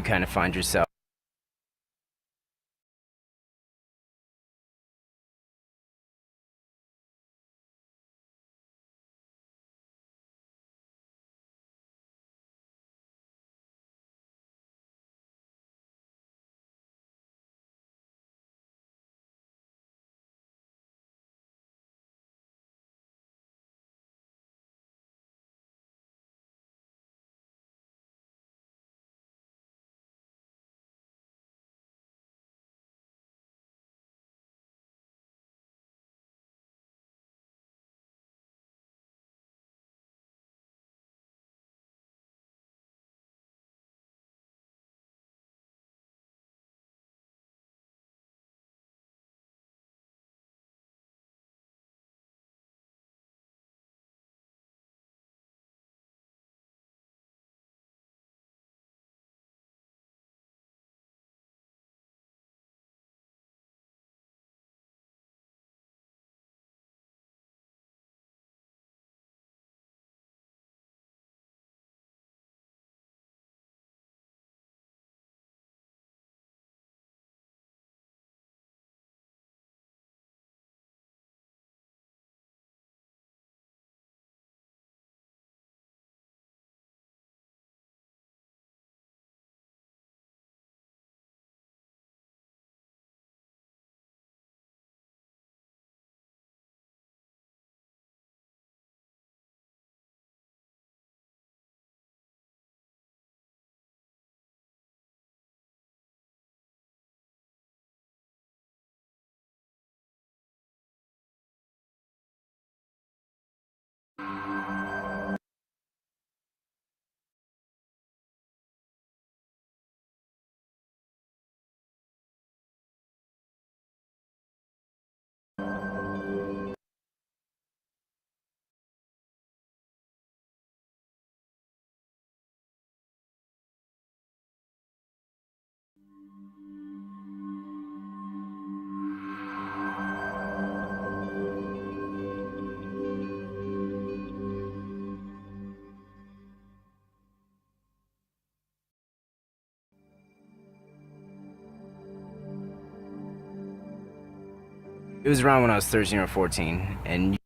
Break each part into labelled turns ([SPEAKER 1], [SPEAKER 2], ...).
[SPEAKER 1] kind of find yourself. It was around when I was 13 or 14, and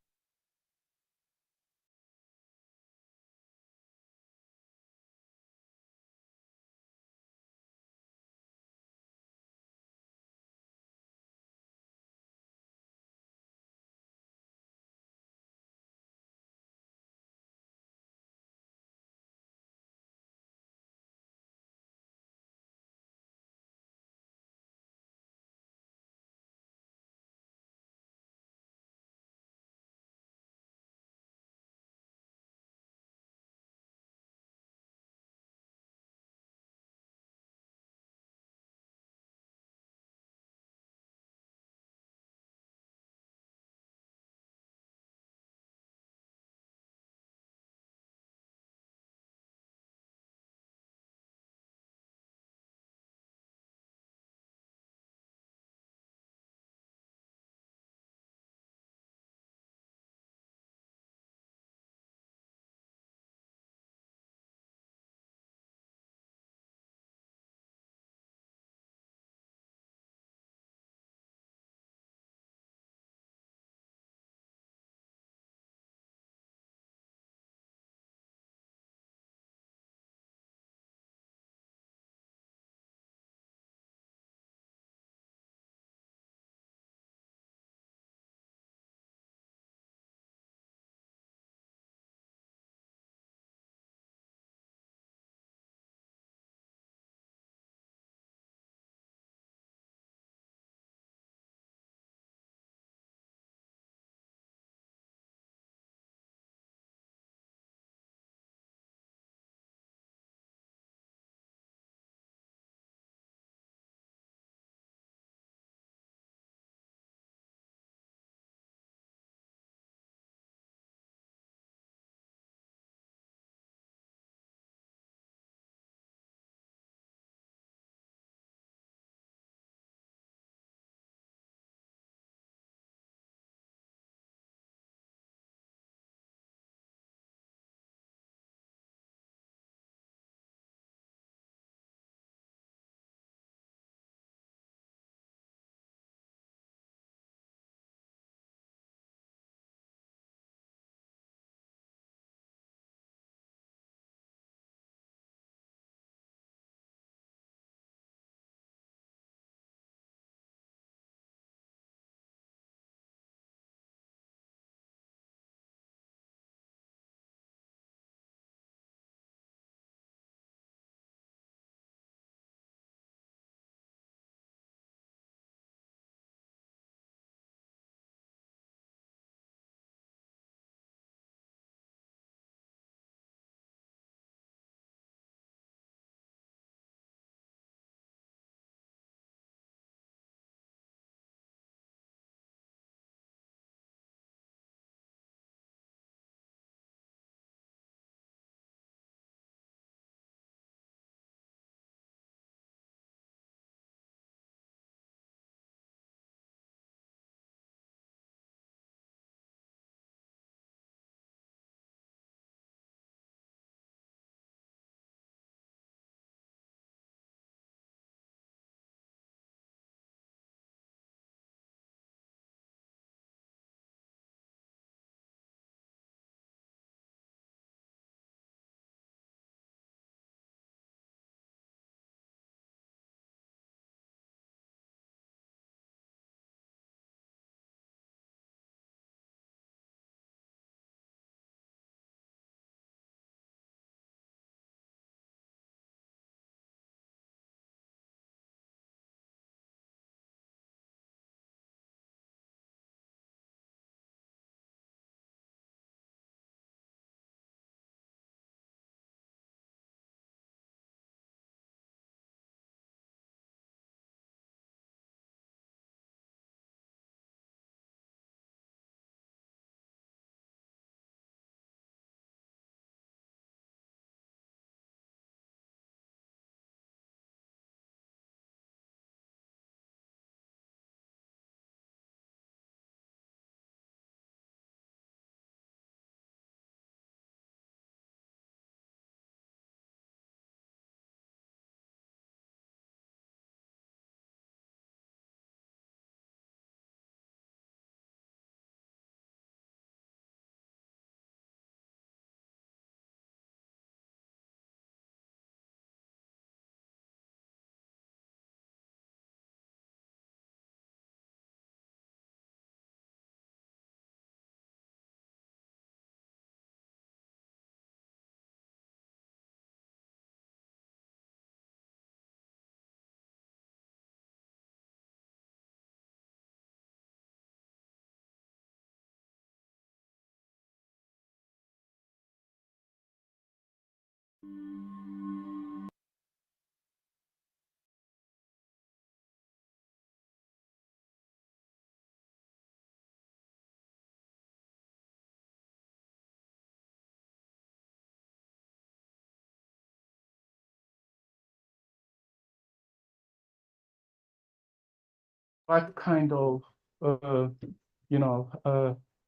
[SPEAKER 2] What kind of,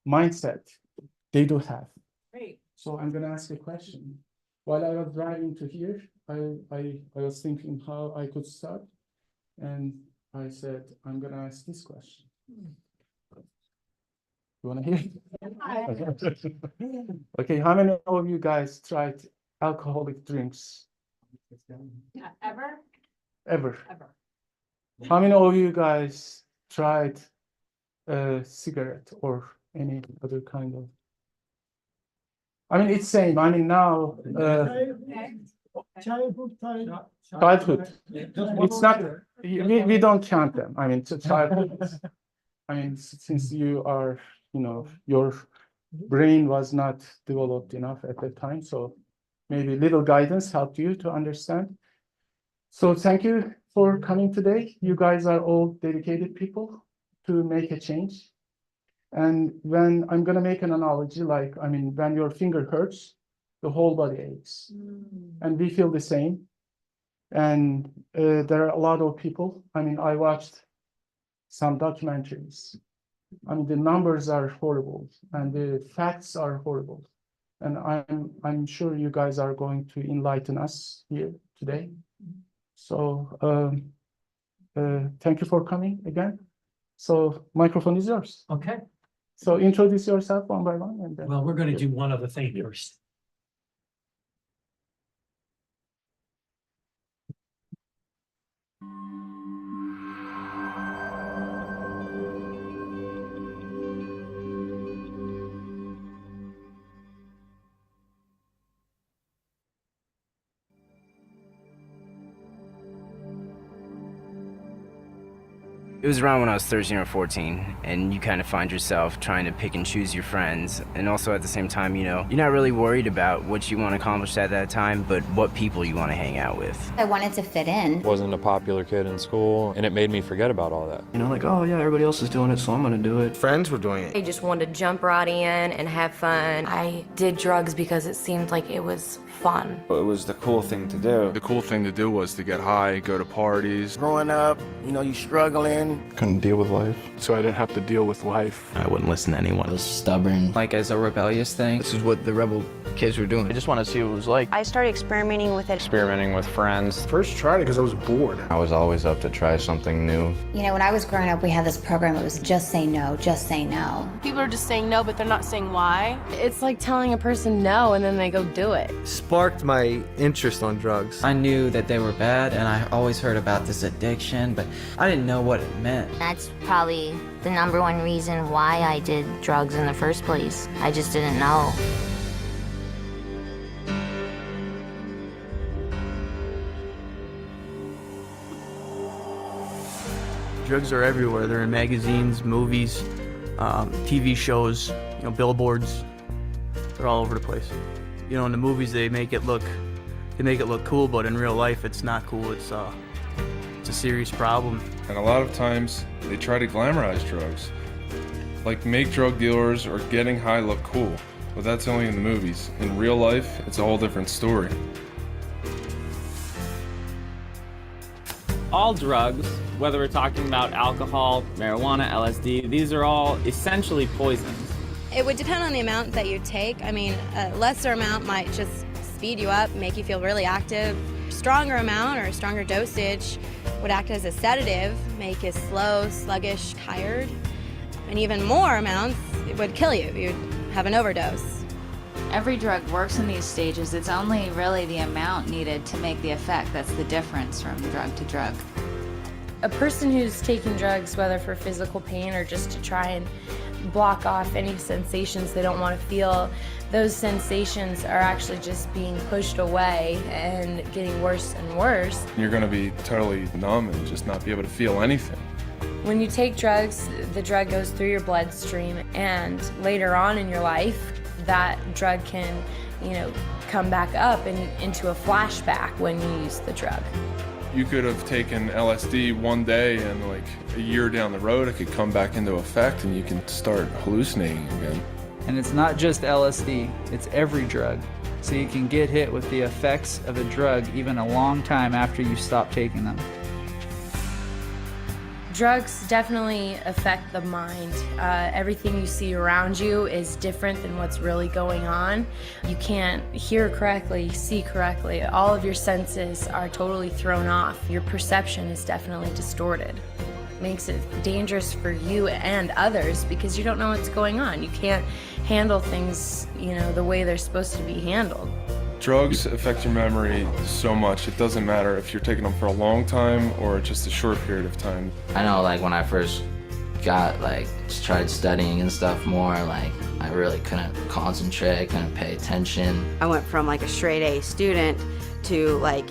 [SPEAKER 2] mindset they do have.
[SPEAKER 3] Great.
[SPEAKER 2] So I'm gonna ask a question. While I was driving to here, I was thinking how I could start. And I said, I'm gonna ask this question. You wanna hear? Okay, how many of you guys tried alcoholic drinks?
[SPEAKER 3] Ever?
[SPEAKER 2] Ever?
[SPEAKER 3] Ever.
[SPEAKER 2] How many of you guys tried a cigarette or any other kind of? I mean, it's same. I mean, now, childhood. It's not, we don't count them. I mean, childhood. I mean, since you are, your brain was not developed enough at that time. So maybe little guidance helped you to understand. So thank you for coming today. You guys are all dedicated people to make a change. And when I'm going to make an analogy, like, I mean, when your finger hurts, the whole body aches. And we feel the same. And there are a lot of people. I mean, I watched some documentaries. I mean, the numbers are horrible and the facts are horrible. And I'm sure you guys are going to enlighten us here today. So thank you for coming again. So microphone is yours.
[SPEAKER 4] Okay,
[SPEAKER 2] So introduce yourself one by one. And then,
[SPEAKER 4] well, we're gonna do one other thing first.
[SPEAKER 1] It was around when I was 13 or 14, and you kind of find yourself trying to pick and choose your friends, and also at the same time, you're not really worried about what you want to accomplish at that time, but what people you want to hang out with.
[SPEAKER 5] I wanted to fit in.
[SPEAKER 6] Wasn't a popular kid in school, and it made me forget about all that.
[SPEAKER 7] Like, oh yeah, everybody else is doing it, so I'm gonna do it.
[SPEAKER 8] Friends were doing it.
[SPEAKER 9] I just wanted to jump right in and have fun. I did drugs because it seemed like it was fun.
[SPEAKER 8] It was the cool thing to do.
[SPEAKER 10] The cool thing to do was to get high, go to parties.
[SPEAKER 11] Growing up, you struggling.
[SPEAKER 10] Couldn't deal with life, so I didn't have to deal with life.
[SPEAKER 7] I wouldn't listen to anyone.
[SPEAKER 12] I was stubborn.
[SPEAKER 7] Like as a rebellious thing.
[SPEAKER 12] This is what the rebel kids were doing.
[SPEAKER 7] I just wanted to see what it was like.
[SPEAKER 13] I started experimenting with it.
[SPEAKER 6] Experimenting with friends.
[SPEAKER 10] First tried it because I was bored.
[SPEAKER 6] I was always up to try something new.
[SPEAKER 5] When I was growing up, we had this program. It was just say no, just say no.
[SPEAKER 13] People are just saying no, but they're not saying why.
[SPEAKER 9] It's like telling a person no and then they go do it.
[SPEAKER 8] Sparked my interest on drugs.
[SPEAKER 12] I knew that they were bad, and I always heard about this addiction, but I didn't know what it meant.
[SPEAKER 5] That's probably the #1 reason why I did drugs in the first place. I just didn't know.
[SPEAKER 7] Drugs are everywhere. They're in magazines, movies, TV shows, billboards. They're all over the place. In the movies they make it look cool, but in real life it's not cool. It's a serious problem.
[SPEAKER 10] And a lot of times they try to glamorize drugs, like make drug dealers or getting high look cool, but that's only in the movies. In real life, it's a whole different story.
[SPEAKER 14] All drugs, whether we're talking about alcohol, marijuana, LSD, these are all essentially poisons.
[SPEAKER 13] It would depend on the amount that you take. I mean, a lesser amount might just speed you up, make you feel really active. Stronger amount or stronger dosage would act as a sedative, make you slow, sluggish, tired. And even more amounts, it would kill you. You'd have an overdose.
[SPEAKER 15] Every drug works in these stages. It's only really the amount needed to make the effect that's the difference from drug to drug.
[SPEAKER 9] A person who's taking drugs, whether for physical pain or just to try and block off any sensations they don't want to feel, those sensations are actually just being pushed away and getting worse and worse.
[SPEAKER 10] You're going to be totally numb and just not be able to feel anything.
[SPEAKER 9] When you take drugs, the drug goes through your bloodstream, and later on in your life, that drug can, come back up and into a flashback when you use the drug.
[SPEAKER 10] You could have taken LSD one day and like a year down the road, it could come back into effect and you can start hallucinating again.
[SPEAKER 16] And it's not just LSD, it's every drug. So you can get hit with the effects of a drug even a long time after you stop taking them.
[SPEAKER 9] Drugs definitely affect the mind. Everything you see around you is different than what's really going on. You can't hear correctly, see correctly. All of your senses are totally thrown off. Your perception is definitely distorted. It makes it dangerous for you and others because you don't know what's going on. You can't handle things, the way they're supposed to be handled.
[SPEAKER 10] Drugs affect your memory so much. It doesn't matter if you're taking them for a long time or just a short period of time.
[SPEAKER 12] I know, like, when I first got, tried studying and stuff more, I really couldn't concentrate, couldn't pay attention.
[SPEAKER 13] I went from a straight A student to a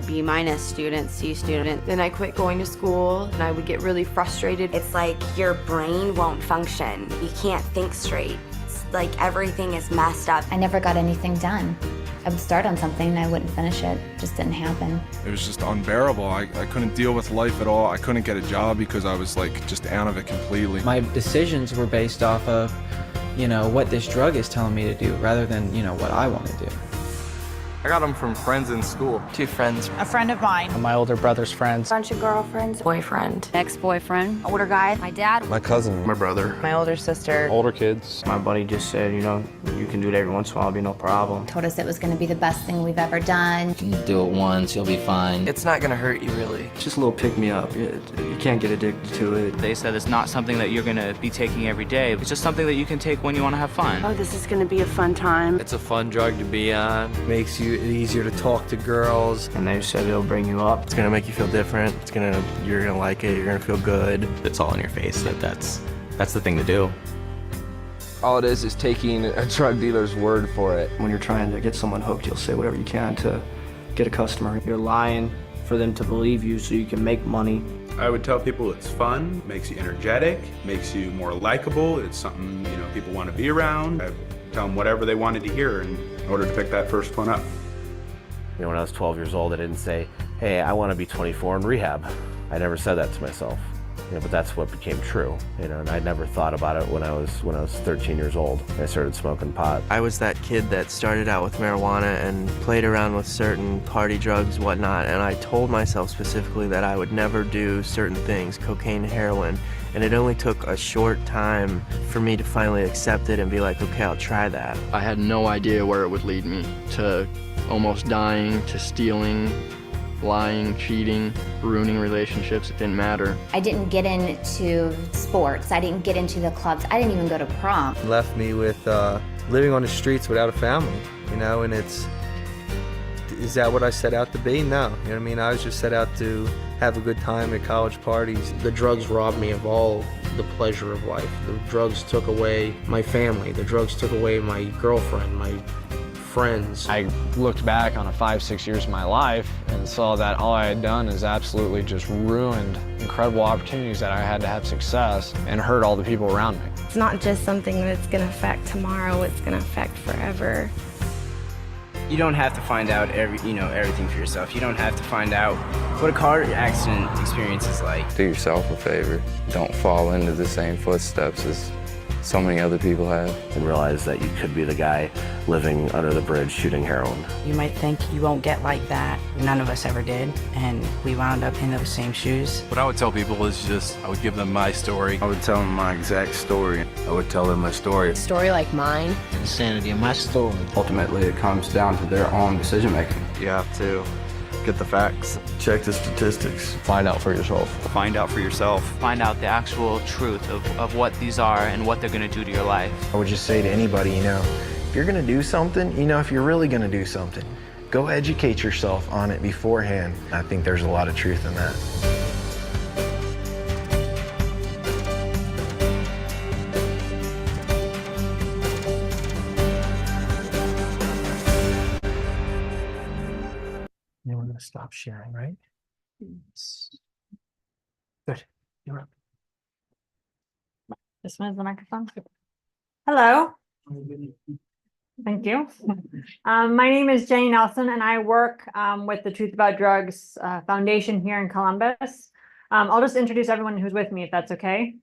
[SPEAKER 13] B- student, C student.
[SPEAKER 3] Then I quit going to school and I would get really frustrated.
[SPEAKER 5] It's like your brain won't function. You can't think straight. It's like everything is messed up.
[SPEAKER 17] I never got anything done. I would start on something and I wouldn't finish it. It just didn't happen.
[SPEAKER 10] It was just unbearable. I couldn't deal with life at all. I couldn't get a job because I was just out of it completely.
[SPEAKER 12] My decisions were based off of, what this drug is telling me to do rather than, what I want to do.
[SPEAKER 8] I got them from friends in school. 2 friends.
[SPEAKER 15] A friend of mine.
[SPEAKER 16] My older brother's friends.
[SPEAKER 3] Bunch of girlfriends.
[SPEAKER 13] Boyfriend. Ex-boyfriend.
[SPEAKER 3] Older guy.
[SPEAKER 13] My dad.
[SPEAKER 8] My cousin. My brother.
[SPEAKER 3] My older sister.
[SPEAKER 6] Older kids.
[SPEAKER 11] My buddy just said, you can do it every once in a while, it'll be no problem.
[SPEAKER 17] Told us it was going to be the best thing we've ever done.
[SPEAKER 12] You can do it once, you'll be fine.
[SPEAKER 11] It's not gonna hurt you really. It's just a little pick-me-up. You can't get addicted to it.
[SPEAKER 14] They said it's not something that you're gonna be taking every day. It's just something that you can take when you want to have fun.
[SPEAKER 3] Oh, this is gonna be a fun time.
[SPEAKER 8] It's a fun drug to be on. Makes you easier to talk to girls.
[SPEAKER 11] And they said it'll bring you up. It's gonna make you feel different. You're gonna like it. You're gonna feel good.
[SPEAKER 18] It's all in your face. That's the thing to do.
[SPEAKER 8] All it is taking a drug dealer's word for it.
[SPEAKER 11] When you're trying to get someone hooked, you'll say whatever you can to get a customer. You're lying for them to believe you so you can make money.
[SPEAKER 19] I would tell people it's fun, makes you energetic, makes you more likable. It's something, people want to be around. I tell them whatever they wanted to hear in order to pick that first one up.
[SPEAKER 18] When I was 12 years old, I didn't say, hey, I want to be 24 in rehab. I never said that to myself. But that's what became true. And I never thought about it when I was 13 years old. I started smoking pot.
[SPEAKER 11] I was that kid that started out with marijuana and played around with certain party drugs, whatnot, and I told myself specifically that I would never do certain things, cocaine, heroin, and it only took a short time for me to finally accept it and be like, okay, I'll try that.
[SPEAKER 20] I had no idea where it would lead me, to almost dying, to stealing, lying, cheating, ruining relationships. It didn't matter.
[SPEAKER 17] I didn't get into sports. I didn't get into the clubs. I didn't even go to prom.
[SPEAKER 8] Left me with living on the streets without a family, and is that what I set out to be? No, I was just set out to have a good time at college parties.
[SPEAKER 11] The drugs robbed me of all the pleasure of life. The drugs took away my family. The drugs took away my girlfriend, my friends.
[SPEAKER 16] I looked back on 5-6 years of my life and saw that all I had done is absolutely just ruined incredible opportunities that I had to have success and hurt all the people around me.
[SPEAKER 9] It's not just something that's going to affect tomorrow, it's going to affect forever.
[SPEAKER 1] You don't have to find out everything for yourself. You don't have to find out what a car accident experience is like.
[SPEAKER 6] Do yourself a favor. Don't fall into the same footsteps as so many other people have.
[SPEAKER 18] And realize that you could be the guy living under the bridge shooting heroin.
[SPEAKER 3] You might think you won't get like that. None of us ever did, and we wound up in those same shoes.
[SPEAKER 21] What I would tell people is I would give them my story.
[SPEAKER 19] I would tell them my exact story.
[SPEAKER 21] I would tell them my story.
[SPEAKER 3] A story like mine.
[SPEAKER 12] The insanity of my story.
[SPEAKER 19] Ultimately, it comes down to their own decision making. You have to get the facts. Check the statistics.
[SPEAKER 6] Find out for yourself.
[SPEAKER 19] Find out for yourself.
[SPEAKER 14] Find out the actual truth of what these are and what they're going to do to your life.
[SPEAKER 22] I would just say to anybody, if you're going to do something, if you're really going to do something, go educate yourself on it beforehand. I think there's a lot of truth in that.
[SPEAKER 4] Then we're going to stop sharing, right? Good. You're up.
[SPEAKER 3] This one is the microphone. Hello.
[SPEAKER 2] Thank you. My name is Jennie Nelson, and I work with the Truth About Drugs Foundation here in Columbus. I'll just introduce everyone who's with me, if that's okay.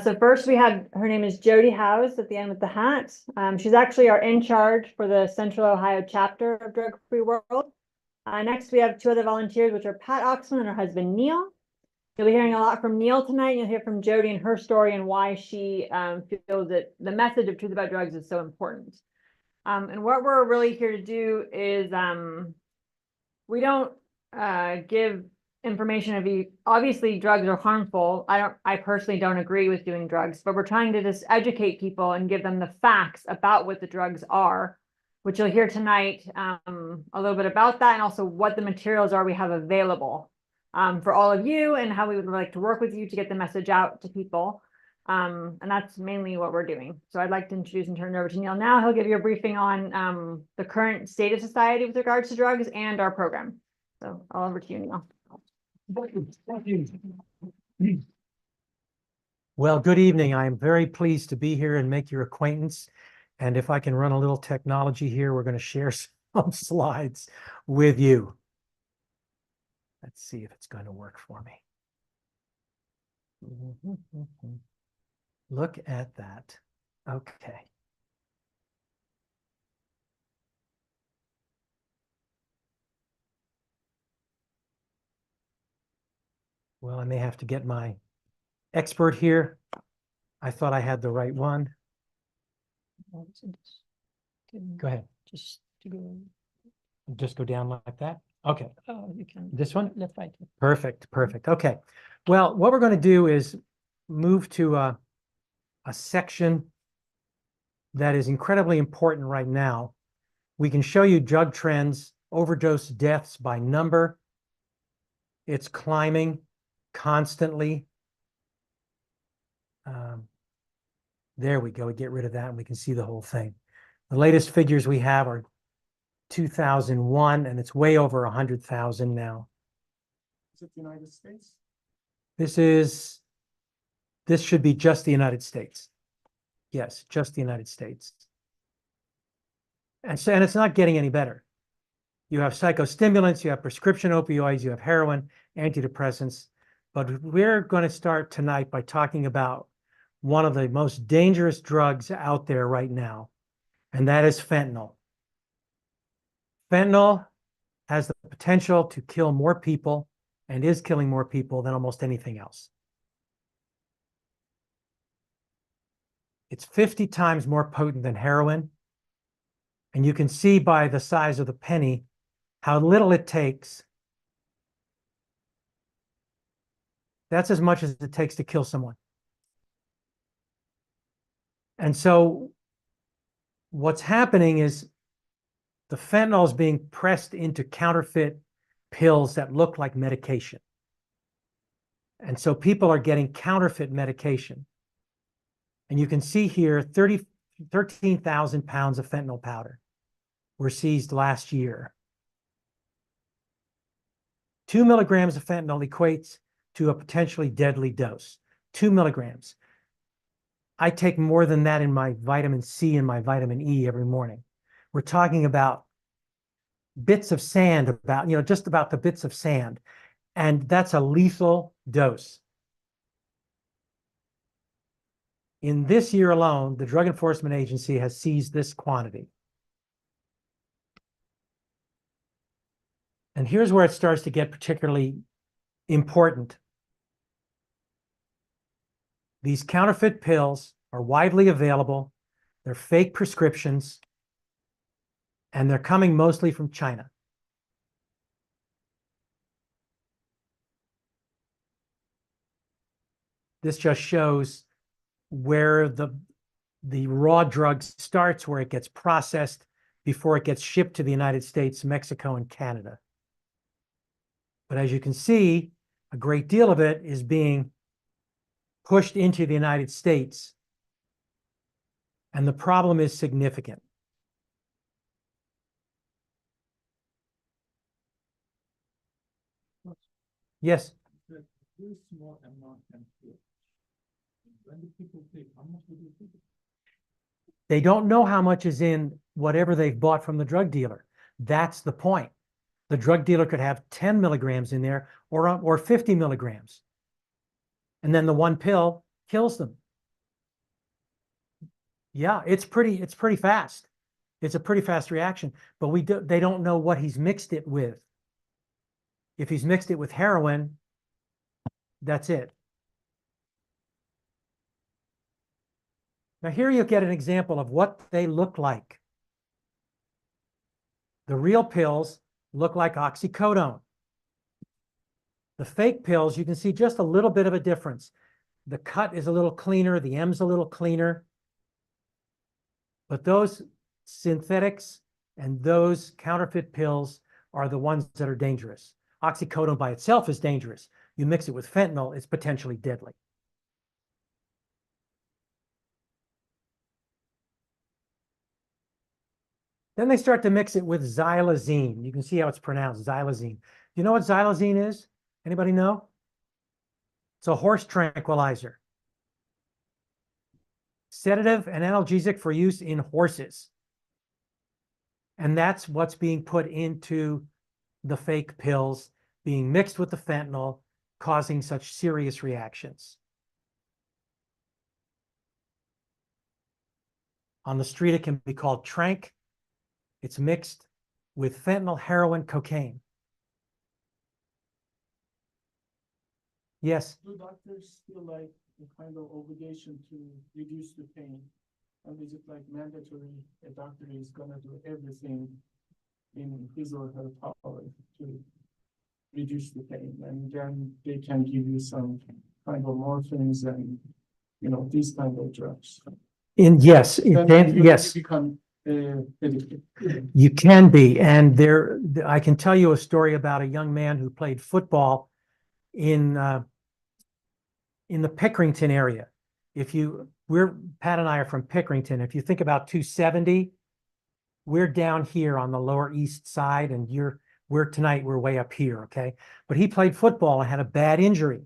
[SPEAKER 2] So first we have, her name is Jodi House at the end with the hat. She's actually our in charge for the Central Ohio chapter of Drug Free World. Next, we have two other volunteers, which are Pat Oxman and her husband, Neil. You'll be hearing a lot from Neil tonight. You'll hear from Jodi and her story and why she feels that the message of Truth About Drugs is so important. And what we're really here to do is we don't give information of obviously drugs are harmful. I personally don't agree with doing drugs, but we're trying to just educate people and give them the facts about what the drugs are, which you'll hear tonight, a little bit about that, and also what the materials are we have available for all of you and how we would like to work with you to get the message out to people. And that's mainly what we're doing. So I'd like to introduce and turn it over to Neil now. He'll give you a briefing on the current state of society with regards to drugs and our program. So all over to you, Neil.
[SPEAKER 4] Well, good evening. I'm very pleased to be here and make your acquaintance. And if I can run a little technology here, we're going to share some slides with you. Let's see if it's going to work for me. Look at that. Okay. Well, I may have to get my expert here. I thought I had the right one. Go ahead. Just go down like that. Okay.
[SPEAKER 2] Oh, you can.
[SPEAKER 4] This one?
[SPEAKER 2] Left, right.
[SPEAKER 4] Perfect. Perfect. Okay. Well, what we're going to do is move to a section that is incredibly important right now. We can show you drug trends, overdose deaths by number. It's climbing constantly. There we go. We get rid of that and we can see the whole thing. The latest figures we have are 2001, and it's way over 100,000 now.
[SPEAKER 7] Is it the United States?
[SPEAKER 4] This should be just the United States. Yes, just the United States. And it's not getting any better. You have psychostimulants, you have prescription opioids, you have heroin, antidepressants. But we're going to start tonight by talking about one of the most dangerous drugs out there right now, and that is fentanyl. Fentanyl has the potential to kill more people and is killing more people than almost anything else. It's 50 times more potent than heroin. And you can see by the size of the penny how little it takes. That's as much as it takes to kill someone. And so what's happening is the fentanyl is being pressed into counterfeit pills that look like medication. And so people are getting counterfeit medication. And you can see here 13,000 pounds of fentanyl powder were seized last year. 2 milligrams of fentanyl equates to a potentially deadly dose. 2 milligrams. I take more than that in my vitamin C and my vitamin E every morning. We're talking about bits of sand, just about the bits of sand. And that's a lethal dose. In this year alone, the Drug Enforcement Agency has seized this quantity. And here's where it starts to get particularly important. These counterfeit pills are widely available. They're fake prescriptions, and they're coming mostly from China. This just shows where the raw drug starts, where it gets processed before it gets shipped to the United States, Mexico, and Canada. But as you can see, a great deal of it is being pushed into the United States, and the problem is significant. Yes?
[SPEAKER 7] Very small amount and when the people take, how much do they take?
[SPEAKER 4] They don't know how much is in whatever they've bought from the drug dealer. That's the point. The drug dealer could have 10 milligrams in there or 50 milligrams. And then the one pill kills them. Yeah, it's pretty fast. It's a pretty fast reaction, but they don't know what he's mixed it with. If he's mixed it with heroin, that's it. Now here you get an example of what they look like. The real pills look like oxycodone. The fake pills, you can see just a little bit of a difference. The cut is a little cleaner, the M's a little cleaner. But those synthetics and those counterfeit pills are the ones that are dangerous. Oxycodone by itself is dangerous. You mix it with fentanyl, it's potentially deadly. Then they start to mix it with xylazine. You can see how it's pronounced, xylazine. You know what xylazine is? Anybody know? It's a horse tranquilizer. Sedative and analgesic for use in horses. And that's what's being put into the fake pills, being mixed with the fentanyl, causing such serious reactions. On the street, it can be called trank. It's mixed with fentanyl, heroin, cocaine. Yes?
[SPEAKER 7] Do doctors feel like a kind of obligation to reduce the pain? And is it like mandatory a doctor is gonna do everything in his or her power to reduce the pain? And then they can give you some kind of morphines and, you know, these kind of drugs.
[SPEAKER 4] Yes,
[SPEAKER 7] Then
[SPEAKER 4] yes.
[SPEAKER 7] you become addicted.
[SPEAKER 4] You can be. And I can tell you a story about a young man who played football in the Pickerington area. Pat and I are from Pickerington. If you think about 270, we're down here on the lower east side, and tonight we're way up here, okay? But he played football and had a bad injury,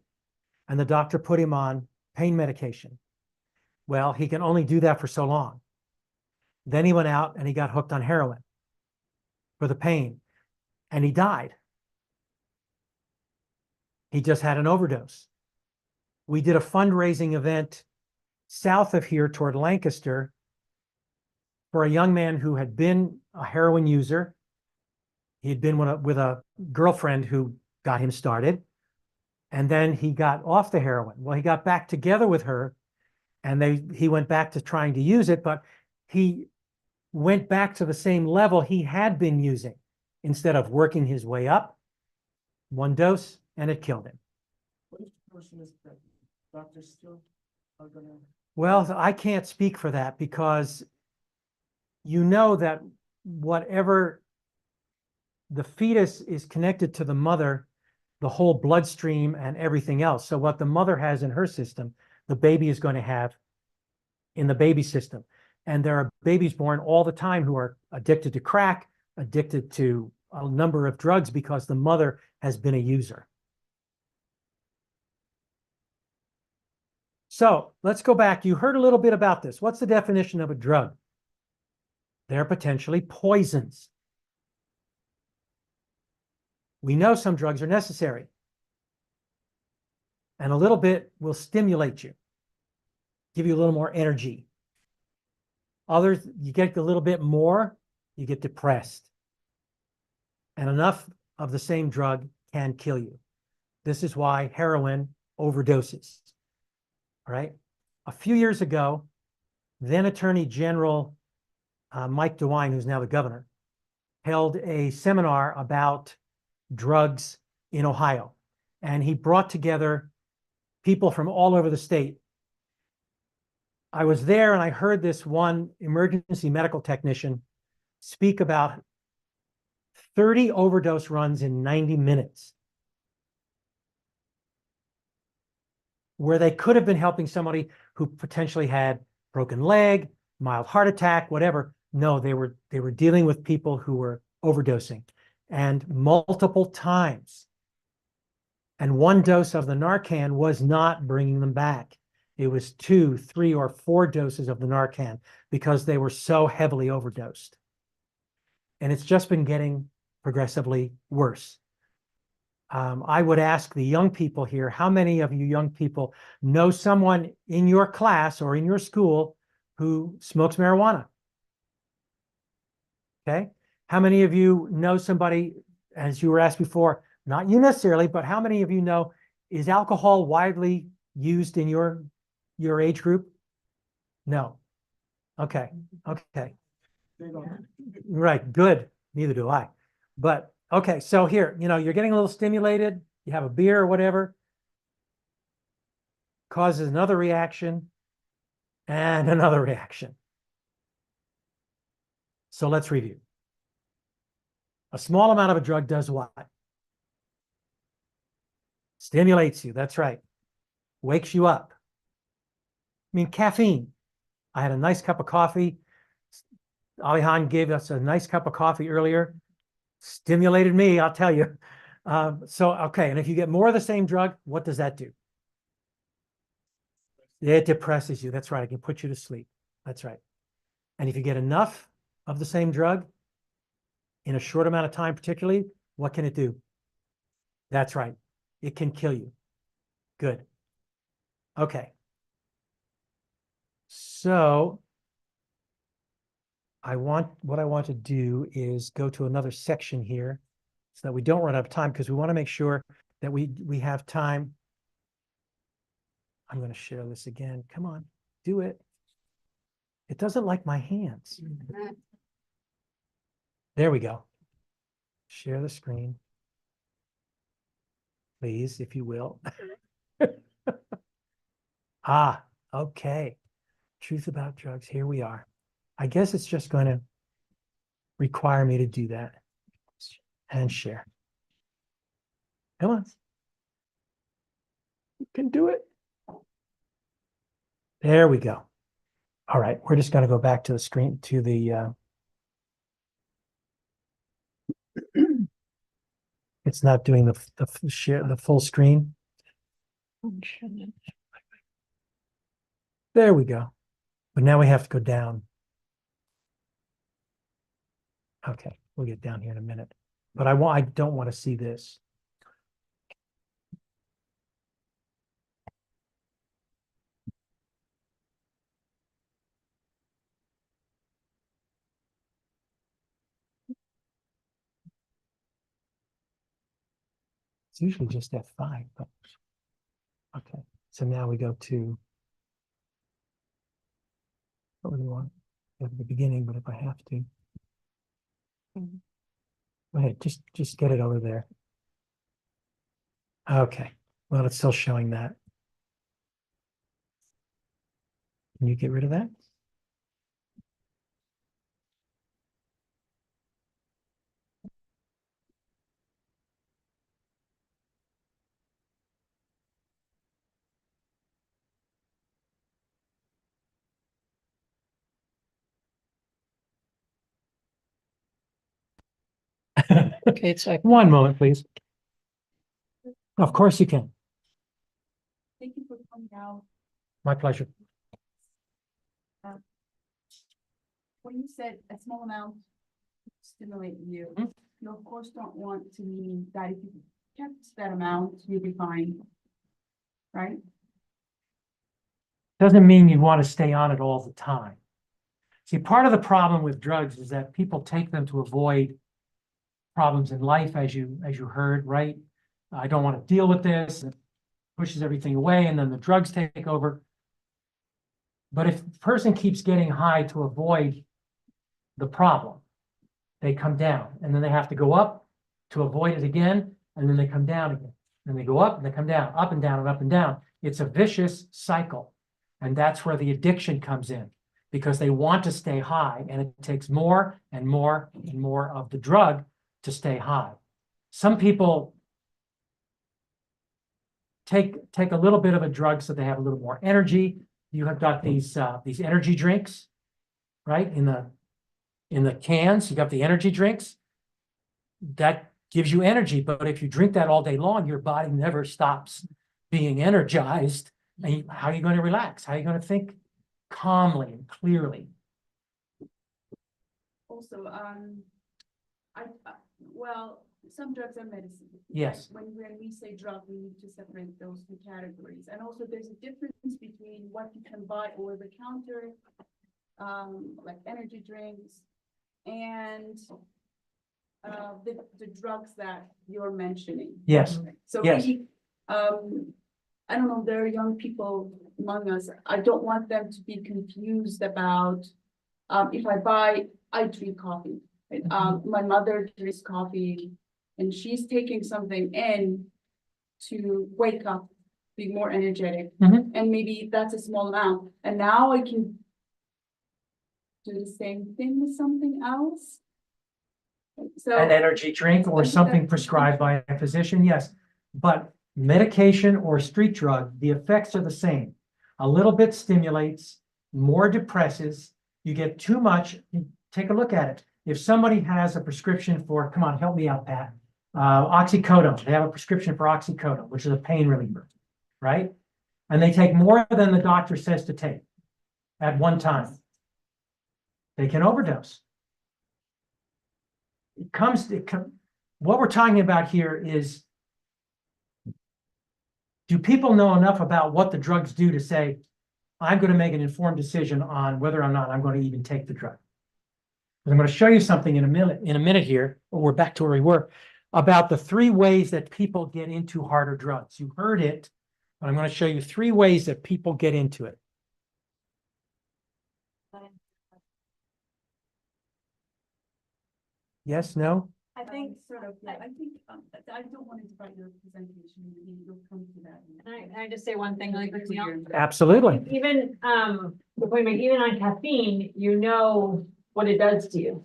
[SPEAKER 4] and the doctor put him on pain medication. Well, he can only do that for so long. Then he went out and he got hooked on heroin for the pain, and he died. He just had an overdose. We did a fundraising event south of here toward Lancaster for a young man who had been a heroin user. He had been with a girlfriend who got him started, and then he got off the heroin. Well, he got back together with her, and he went back to trying to use it, but he went back to the same level he had been using. Instead of working his way up, one dose, and it killed him.
[SPEAKER 7] What if the person is pregnant? Doctors still are gonna.
[SPEAKER 4] Well, I can't speak for that, because you know that whatever the fetus is connected to the mother, the whole bloodstream and everything else. So what the mother has in her system, the baby is going to have in the baby system. And there are babies born all the time who are addicted to crack, addicted to a number of drugs because the mother has been a user. So let's go back. You heard a little bit about this. What's the definition of a drug? They're potentially poisons. We know some drugs are necessary, and a little bit will stimulate you, give you a little more energy. Others, you get a little bit more, you get depressed. And enough of the same drug can kill you. This is why heroin overdoses. All right. A few years ago, then Attorney General Mike DeWine, who's now the governor, held a seminar about drugs in Ohio. And he brought together people from all over the state. I was there and I heard this one emergency medical technician speak about 30 overdose runs in 90 minutes, where they could have been helping somebody who potentially had broken leg, mild heart attack, whatever. No, they were dealing with people who were overdosing, and multiple times. And one dose of the Narcan was not bringing them back. It was 2, 3, or 4 doses of the Narcan because they were so heavily overdosed. And it's just been getting progressively worse. I would ask the young people here, how many of you young people know someone in your class or in your school who smokes marijuana? Okay. How many of you know somebody, as you were asked before, not you necessarily, but how many of you know, is alcohol widely used in your age group? No. Okay. Okay. Right. Good. Neither do I. But okay. So here, you're getting a little stimulated. You have a beer or whatever. Causes another reaction and another reaction. So let's review. A small amount of a drug does what? Stimulates you. That's right. Wakes you up. I mean, caffeine. I had a nice cup of coffee. Alihan gave us a nice cup of coffee earlier. Stimulated me, I'll tell you. Okay. And if you get more of the same drug, what does that do? It depresses you. That's right. It can put you to sleep. That's right. And if you get enough of the same drug in a short amount of time, particularly, what can it do? That's right. It can kill you. Good. Okay. So what I want to do is go to another section here so that we don't run out of time, because we want to make sure that we have time. I'm going to share this again. Come on, do it. It doesn't like my hands. There we go. Share the screen, please, if you will. Okay. Truth about drugs. Here we are. I guess it's just going to require me to do that and share. Come on. You can do it. There we go. All right. We're just going to go back to the screen, to the, it's not doing the full screen. There we go. But now we have to go down. Okay, we'll get down here in a minute. But I don't want to see this. It's usually just F5, but okay. So now we go to, what do we want? At the beginning, but if I have to. Go ahead, just get it over there. Okay, well, it's still showing that. Can you get rid of that? Okay, it's like 1 moment, please. Of course you can.
[SPEAKER 5] Thank you for coming out.
[SPEAKER 4] My pleasure.
[SPEAKER 5] When you said a small amount stimulate you, you of course don't want to mean that if you kept that amount, you'd be fine, right?
[SPEAKER 4] Doesn't mean you want to stay on it all the time. See, part of the problem with drugs is that people take them to avoid problems in life, as you heard, right? I don't want to deal with this. It pushes everything away, and then the drugs take over. But if the person keeps getting high to avoid the problem, they come down, and then they have to go up to avoid it again, and then they come down again. Then they go up and they come down, up and down and up and down. It's a vicious cycle. And that's where the addiction comes in, because they want to stay high, and it takes more and more and more of the drug to stay high. Some people take a little bit of a drug so they have a little more energy. You have got these energy drinks, right? In the cans, you got the energy drinks. That gives you energy, but if you drink that all day long, your body never stops being energized. How are you going to relax? How are you going to think calmly and clearly?
[SPEAKER 5] Also, well, some drugs are medicine.
[SPEAKER 4] Yes.
[SPEAKER 5] When we say drug, we need to separate those two categories. And also there's a difference between what you can buy over the counter, like energy drinks, and the drugs that you're mentioning.
[SPEAKER 4] Yes.
[SPEAKER 5] So
[SPEAKER 4] Yes.
[SPEAKER 5] maybe, I don't know, there are young people among us. I don't want them to be confused about, if I drink coffee. Right? My mother drinks coffee and she's taking something in to wake up, be more energetic. And maybe that's a small amount. And now I can do the same thing with something else. So
[SPEAKER 4] An energy drink or something prescribed by a physician, yes. But medication or street drug, the effects are the same. A little bit stimulates, more depresses. You get too much, take a look at it. If somebody has a prescription for, come on, help me out, Pat. Oxycodone, they have a prescription for oxycodone, which is a pain reliever, right? And they take more than the doctor says to take at one time. They can overdose. What we're talking about here is, do people know enough about what the drugs do to say, I'm going to make an informed decision on whether or not I'm going to even take the drug? I'm going to show you something in a minute here, or we're back to where we were, about the 3 ways that people get into harder drugs. You heard it, but I'm going to show you 3 ways that people get into it. Yes, no?
[SPEAKER 5] I think sort of, yeah, I think, I don't want to divide your presentation, maybe you'll come to that.
[SPEAKER 2] Can I just say one thing really quickly?
[SPEAKER 4] Absolutely.
[SPEAKER 2] Even, the point made, even on caffeine, you know what it does to you.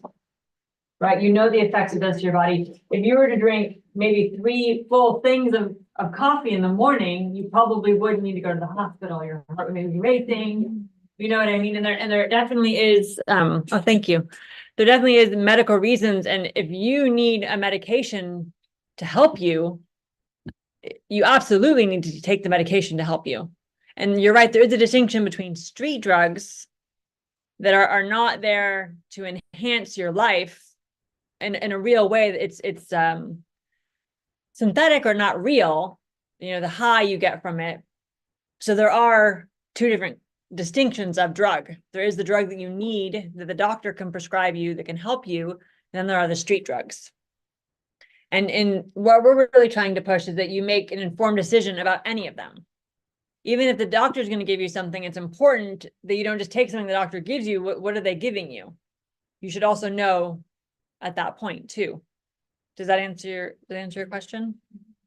[SPEAKER 2] Right? You know the effects it does to your body. If you were to drink maybe 3 full things of coffee in the morning, you probably would need to go to the hospital. Your heart may be racing. You know what I mean? And there definitely is, oh, thank you. There definitely is medical reasons. And if you need a medication to help you, you absolutely need to take the medication to help you. And you're right, there is a distinction between street drugs that are not there to enhance your life in a real way. It's synthetic or not real, you know, the high you get from it. So there are 2 different distinctions of drug. There is the drug that you need, that the doctor can prescribe you, that can help you. Then there are the street drugs. And what we're really trying to push is that you make an informed decision about any of them. Even if the doctor is going to give you something, it's important that you don't just take something the doctor gives you. What are they giving you? You should also know at that point too. Does that answer your question?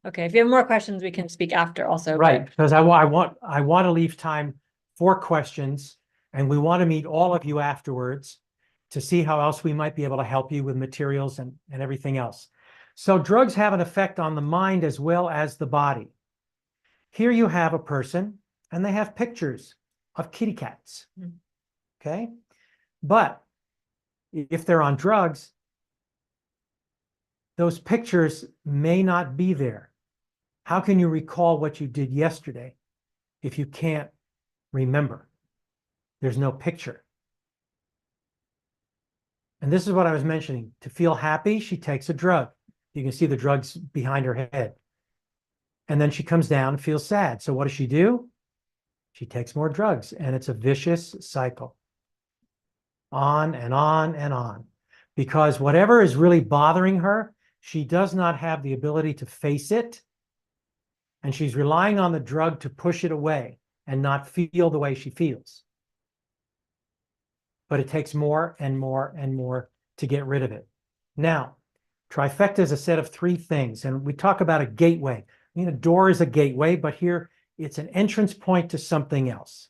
[SPEAKER 2] Okay, if you have more questions, we can speak after also.
[SPEAKER 4] Right, because I want to leave time for questions, and we want to meet all of you afterwards to see how else we might be able to help you with materials and everything else. So drugs have an effect on the mind as well as the body. Here you have a person, and they have pictures of kitty cats, okay? But if they're on drugs, those pictures may not be there. How can you recall what you did yesterday if you can't remember? There's no picture. And this is what I was mentioning. To feel happy, she takes a drug. You can see the drugs behind her head. And then she comes down and feels sad. So what does she do? She takes more drugs, and it's a vicious cycle. On and on and on. Because whatever is really bothering her, she does not have the ability to face it. And she's relying on the drug to push it away and not feel the way she feels. But it takes more and more and more to get rid of it. Now, trifecta is a set of 3 things, and we talk about a gateway. I mean, a door is a gateway, but here it's an entrance point to something else.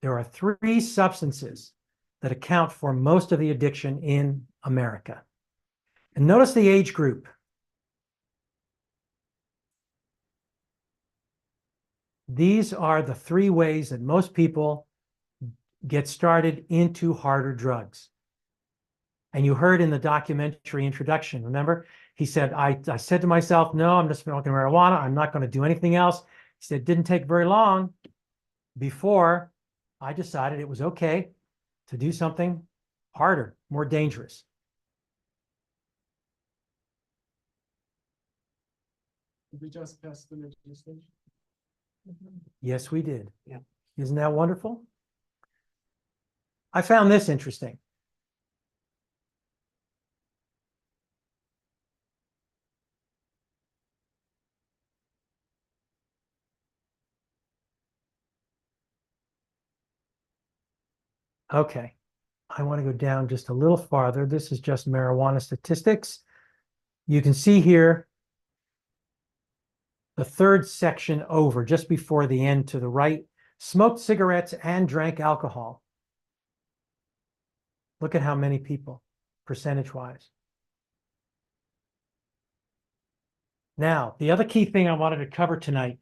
[SPEAKER 4] There are 3 substances that account for most of the addiction in America. And notice the age group. These are the 3 ways that most people get started into harder drugs. And you heard in the documentary introduction, remember, He said, I said to myself, no, I'm just smoking marijuana. I'm not going to do anything else. He said, it didn't take very long before I decided it was okay to do something harder, more dangerous.
[SPEAKER 7] We just passed the legislation.
[SPEAKER 4] Yes, we did. Yeah. Isn't that wonderful? I found this interesting. Okay, I want to go down just a little farther. This is just marijuana statistics. You can see here the third section over, just before the end to the right, smoked cigarettes and drank alcohol. Look at how many people, percentage-wise. Now, the other key thing I wanted to cover tonight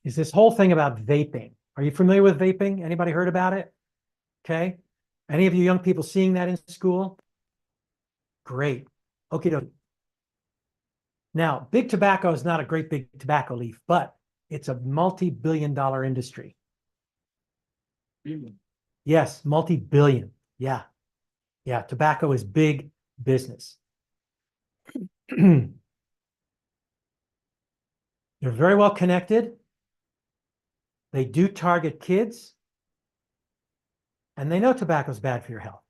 [SPEAKER 4] is this whole thing about vaping. Are you familiar with vaping? Anybody heard about it? Okay. Any of you young people seeing that in school? Great. Okay. Now, big tobacco is not a great big tobacco leaf, but it's a multi-billion-dollar industry.
[SPEAKER 7] Billion.
[SPEAKER 4] Yes, multi-billion. Yeah. Yeah, tobacco is big business. They're very well connected. They do target kids. And they know tobacco is bad for your health.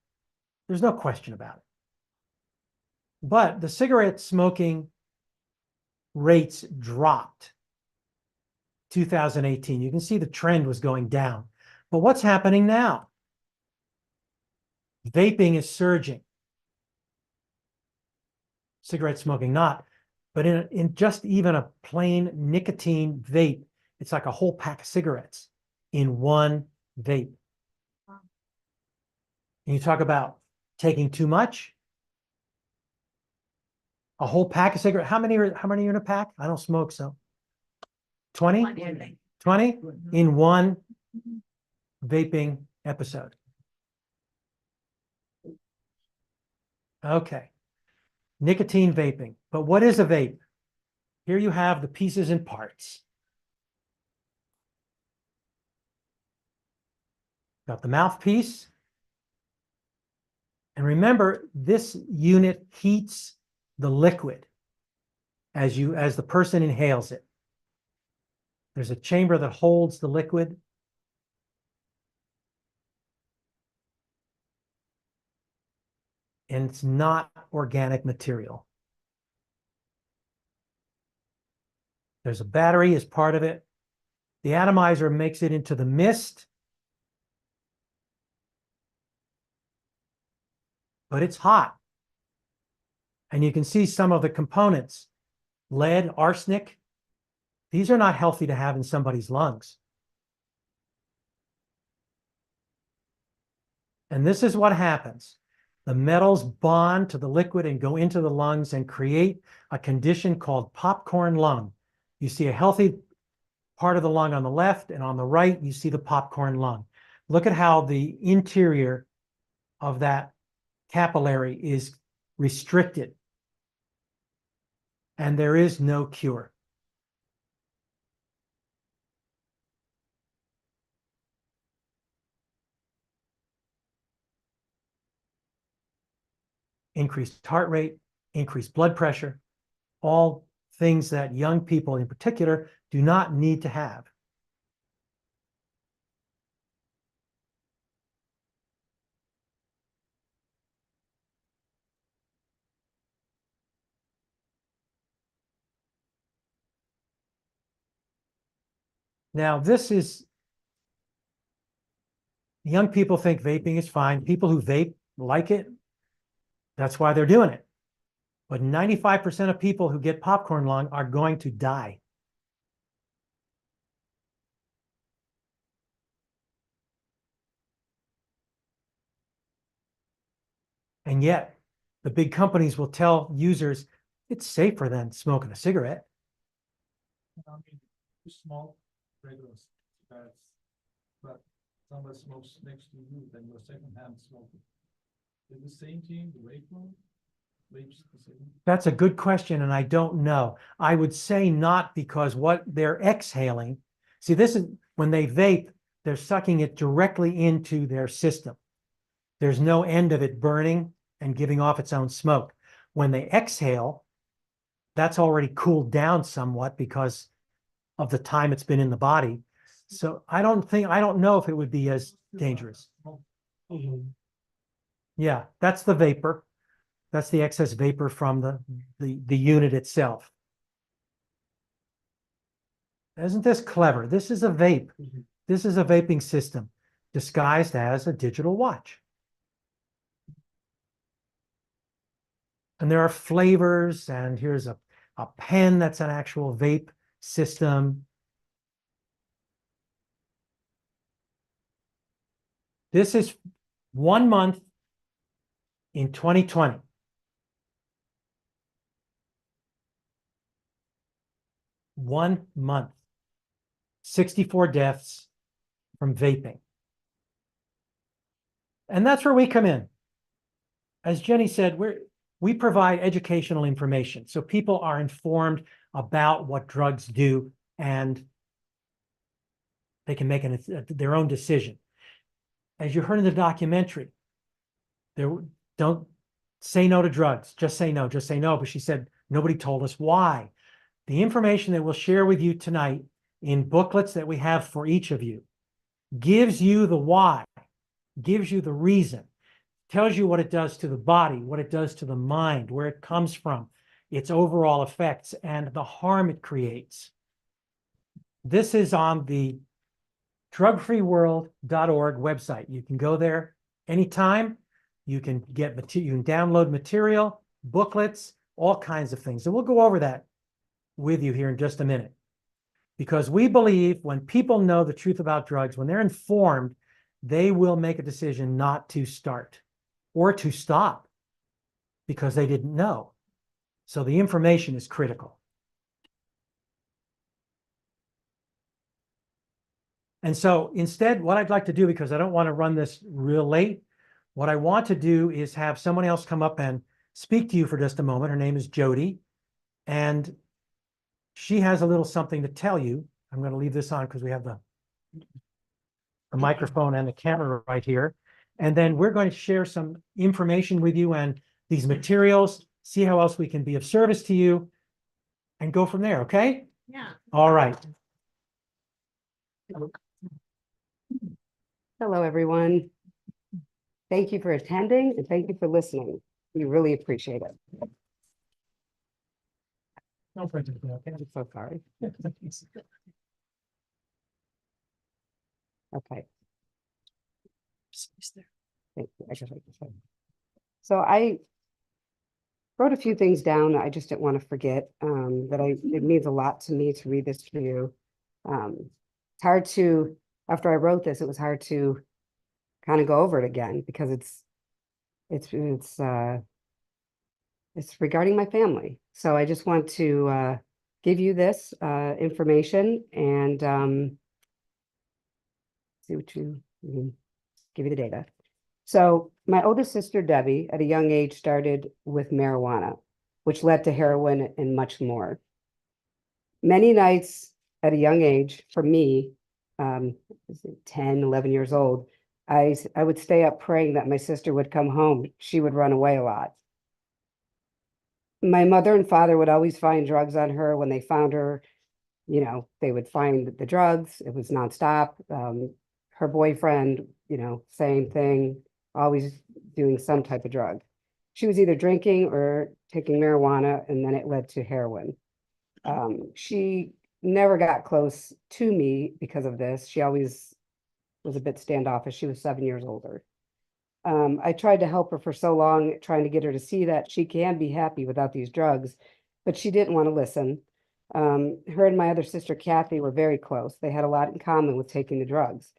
[SPEAKER 4] There's no question about it. But the cigarette smoking rates dropped 2018. You can see the trend was going down. But what's happening now? Vaping is surging. Cigarette smoking not. But in just even a plain nicotine vape, it's like a whole pack of cigarettes in one vape. And you talk about taking too much. A whole pack of cigarettes. How many are in a pack? I don't smoke, so 20? 20 in one vaping episode. Okay. Nicotine vaping. But what is a vape? Here you have the pieces and parts. Got the mouthpiece. And remember, this unit heats the liquid as the person inhales it. There's a chamber that holds the liquid. And it's not organic material. There's a battery as part of it. The atomizer makes it into the mist. But it's hot. And you can see some of the components. Lead, arsenic. These are not healthy to have in somebody's lungs. And this is what happens. The metals bond to the liquid and go into the lungs and create a condition called popcorn lung. You see a healthy part of the lung on the left, and on the right, you see the popcorn lung. Look at how the interior of that capillary is restricted. And there is no cure. Increased heart rate, increased blood pressure, all things that young people in particular do not need to have. Now, this is, young people think vaping is fine. People who vape like it. That's why they're doing it. But 95% of people who get popcorn lung are going to die. And yet, the big companies will tell users it's safer than smoking a cigarette.
[SPEAKER 7] I mean, you smoke regular cigarettes, but somebody smokes next to you, then you're secondhand smoking. Is the same thing the vape room?
[SPEAKER 4] That's a good question, and I don't know. I would say not, because what they're exhaling, see, this is when they vape, they're sucking it directly into their system. There's no end of it burning and giving off its own smoke. When they exhale, that's already cooled down somewhat because of the time it's been in the body. So I don't know if it would be as dangerous. Yeah, that's the vapor. That's the excess vapor from the unit itself. Isn't this clever? This is a vape. This is a vaping system disguised as a digital watch. And there are flavors, and here's a pen that's an actual vape system. This is 1 month in 2020. One month, 64 deaths from vaping. And that's where we come in. As Jenny said, we provide educational information, so people are informed about what drugs do, and they can make their own decision. As you heard in the documentary, don't say no to drugs. Just say no, just say no. But she said, nobody told us why. The information that we'll share with you tonight in booklets that we have for each of you gives you the why, gives you the reason, tells you what it does to the body, what it does to the mind, where it comes from, its overall effects, and the harm it creates. This is on the drugfreeworld.org website. You can go there anytime. You can download material, booklets, all kinds of things. And we'll go over that with you here in just a minute. Because we believe when people know the truth about drugs, when they're informed, they will make a decision not to start or to stop because they didn't know. So the information is critical. And so instead, what I'd like to do, because I don't want to run this real late, what I want to do is have someone else come up and speak to you for just a moment. Her name is Jodi, and she has a little something to tell you. I'm going to leave this on because we have the microphone and the camera right here. And then we're going to share some information with you and these materials, see how else we can be of service to you, and go from there, okay?
[SPEAKER 2] Yeah.
[SPEAKER 4] All right.
[SPEAKER 10] Hello, everyone. Thank you for attending and thank you for listening. We really appreciate it.
[SPEAKER 4] No problem.
[SPEAKER 10] I'm so sorry. Okay. Thank you. I just like to say. So I wrote a few things down that I just didn't want to forget. It means a lot to me to read this to you. It's hard to, after I wrote this, it was hard to kind of go over it again because it's regarding my family. So I just want to give you this information and see what give you the data. So my oldest sister, Debbie, at a young age started with marijuana, which led to heroin and much more. Many nights at a young age, for me, 10, 11 years old, I would stay up praying that my sister would come home. She would run away a lot. My mother and father would always find drugs on her. When they found her, they would find the drugs. It was nonstop. Her boyfriend, same thing, always doing some type of drug. She was either drinking or taking marijuana, and then it led to heroin. She never got close to me because of this. She always was a bit standoffish. She was 7 years older. I tried to help her for so long, trying to get her to see that she can be happy without these drugs, but she didn't want to listen. Her and my other sister, Kathy, were very close. They had a lot in common with taking the drugs.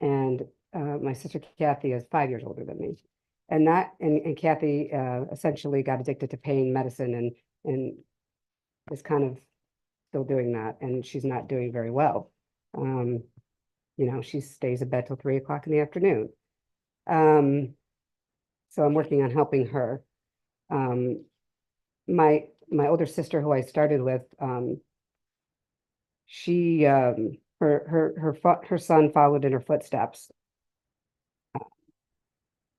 [SPEAKER 10] And my sister, Kathy, is 5 years older than me. And Kathy essentially got addicted to pain medicine and is kind of still doing that. And she's not doing very well. She stays in bed till 3 o'clock in the afternoon. So I'm working on helping her. my older sister who I started with, she her son followed in her footsteps.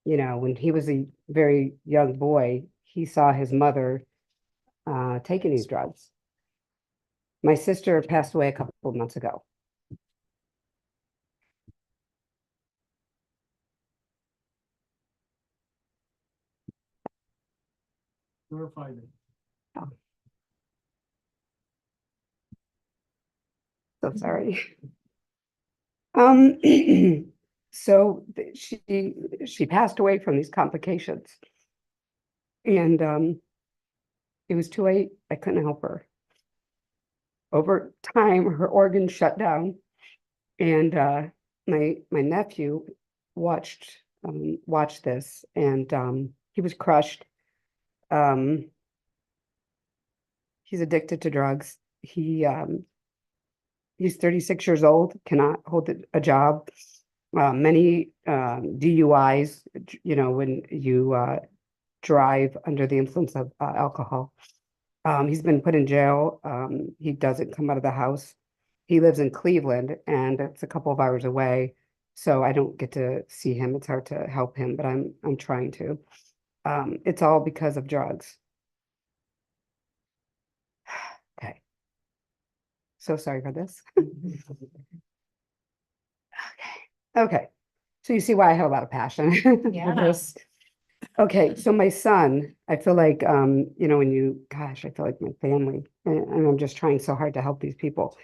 [SPEAKER 10] You know, when he was a very young boy, he saw his mother taking these drugs. My sister passed away a couple of months ago.
[SPEAKER 7] Purify them.
[SPEAKER 10] So sorry. Um, so she passed away from these complications. And it was too late. I couldn't help her. Over time, her organs shut down. And my nephew watched this, and he was crushed. He's addicted to drugs. He's 36 years old, cannot hold a job. Many DUIs, you know, when you drive under the influence of alcohol. He's been put in jail. He doesn't come out of the house. He lives in Cleveland, and it's a couple of hours away, so I don't get to see him. It's hard to help him, but I'm trying to. It's all because of drugs. Okay. So sorry for this. Okay. So you see why I have a lot of passion for this. Okay, so my son, I feel like, you know, gosh, I feel like my family, and I'm just trying so hard to help these people.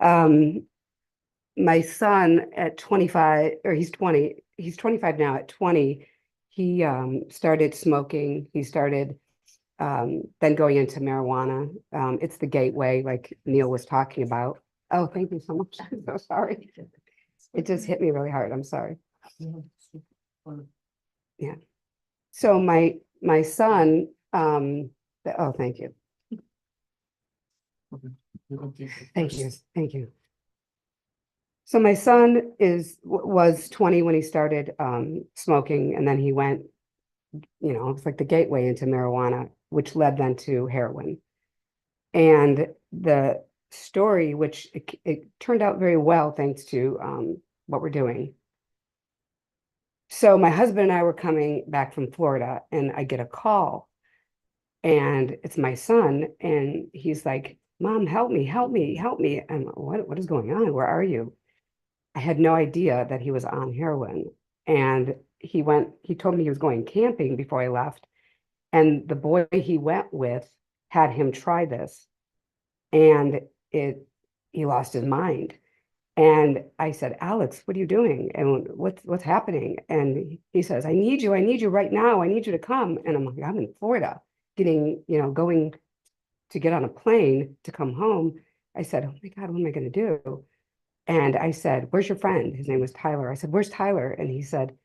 [SPEAKER 10] My son at 25, or he's 25 now. At 20, he started smoking. He started then going into marijuana. It's the gateway, like Neil was talking about. Oh, thank you so much. I'm so sorry. It just hit me really hard. I'm sorry. Yeah. So my son, oh, thank you. Thank you. So my son was 20 when he started smoking, and then he went, you know, it's like the gateway into marijuana, which led then to heroin. And the story, which it turned out very well thanks to what we're doing. So my husband and I were coming back from Florida, and I get a call, and it's my son, and he's like, "Mom, help me, help me, help me." And what is going on? Where are you? I had no idea that he was on heroin. And he told me he was going camping before I left. And the boy he went with had him try this, and he lost his mind. And I said, "Alex, what are you doing? And what's happening?" And he says, I need you right now. I need you to come." And I'm like, "I'm in Florida, getting, you know, going to get on a plane to come home." I said, "Oh my God, what am I going to do?" And I said, "Where's your friend?" His name was Tyler. I said, "Where's Tyler?" And he said,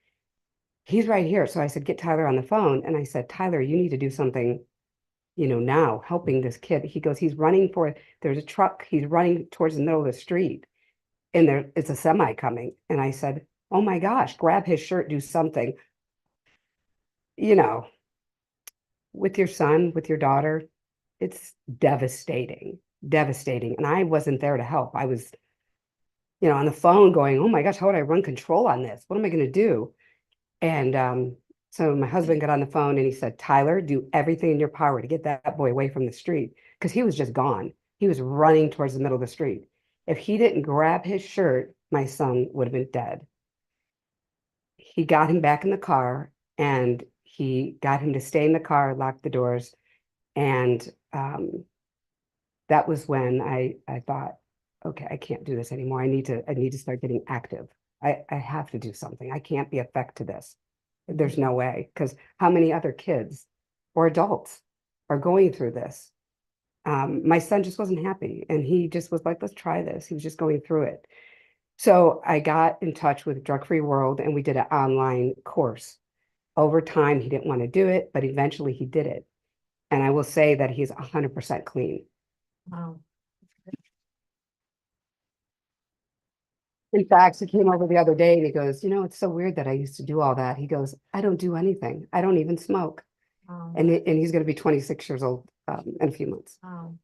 [SPEAKER 10] "He's right here." So I said, "Get Tyler on the phone." And I said, "Tyler, you need to do something, you know, now, helping this kid." He goes, there's a truck. He's running towards the middle of the street, and it's a semi coming. And I said, "Oh my gosh, grab his shirt, do something." You know, with your son, with your daughter, it's devastating. And I wasn't there to help. I was, you know, on the phone going, "Oh my gosh, how would I run control on this? What am I going to do?" And so my husband got on the phone and he said, "Tyler, do everything in your power to get that boy away from the street," because he was just gone. He was running towards the middle of the street. If he didn't grab his shirt, my son would have been dead. He got him back in the car, and he got him to stay in the car, lock the doors. And that was when I thought, okay, I can't do this anymore. I need to start getting active. I have to do something. I can't be a effect to this. There's no way, because how many other kids or adults are going through this? My son just wasn't happy, and he just was like, "Let's try this." He was just going through it. So I got in touch with Drug Free World, and we did an online course. Over time, he didn't want to do it, but eventually he did it. And I will say that he's 100% clean.
[SPEAKER 2] Wow.
[SPEAKER 10] In fact, he came over the other day and he goes, "You know, it's so weird that I used to do all that." He goes, "I don't do anything. I don't even smoke." and he's going to be 26 years old in a few months.
[SPEAKER 2] Wow.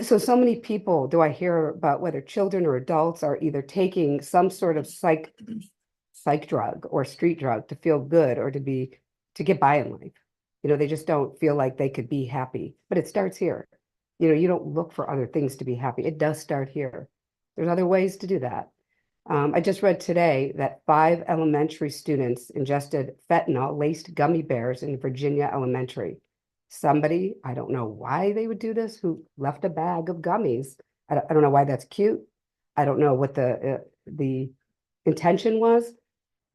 [SPEAKER 10] So many people do I hear about, whether children or adults, are either taking some sort of psych drug or street drug to feel good or to get by in life. You know, they just don't feel like they could be happy. But it starts here. You know, you don't look for other things to be happy. It does start here. There's other ways to do that. I just read today that 5 elementary students ingested fentanyl-laced gummy bears in Virginia Elementary. Somebody, I don't know why they would do this, who left a bag of gummies. I don't know why that's cute. I don't know what the intention was.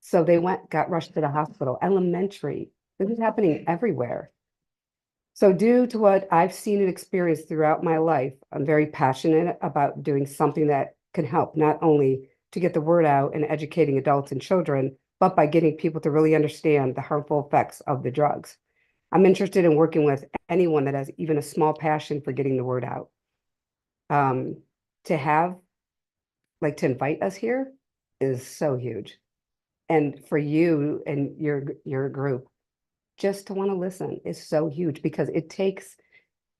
[SPEAKER 10] So they got rushed to the hospital. Elementary. This is happening everywhere. So due to what I've seen and experienced throughout my life, I'm very passionate about doing something that can help, not only to get the word out and educating adults and children, but by getting people to really understand the harmful effects of the drugs. I'm interested in working with anyone that has even a small passion for getting the word out. To invite us here is so huge. And for you and your group, just to want to listen is so huge, because it takes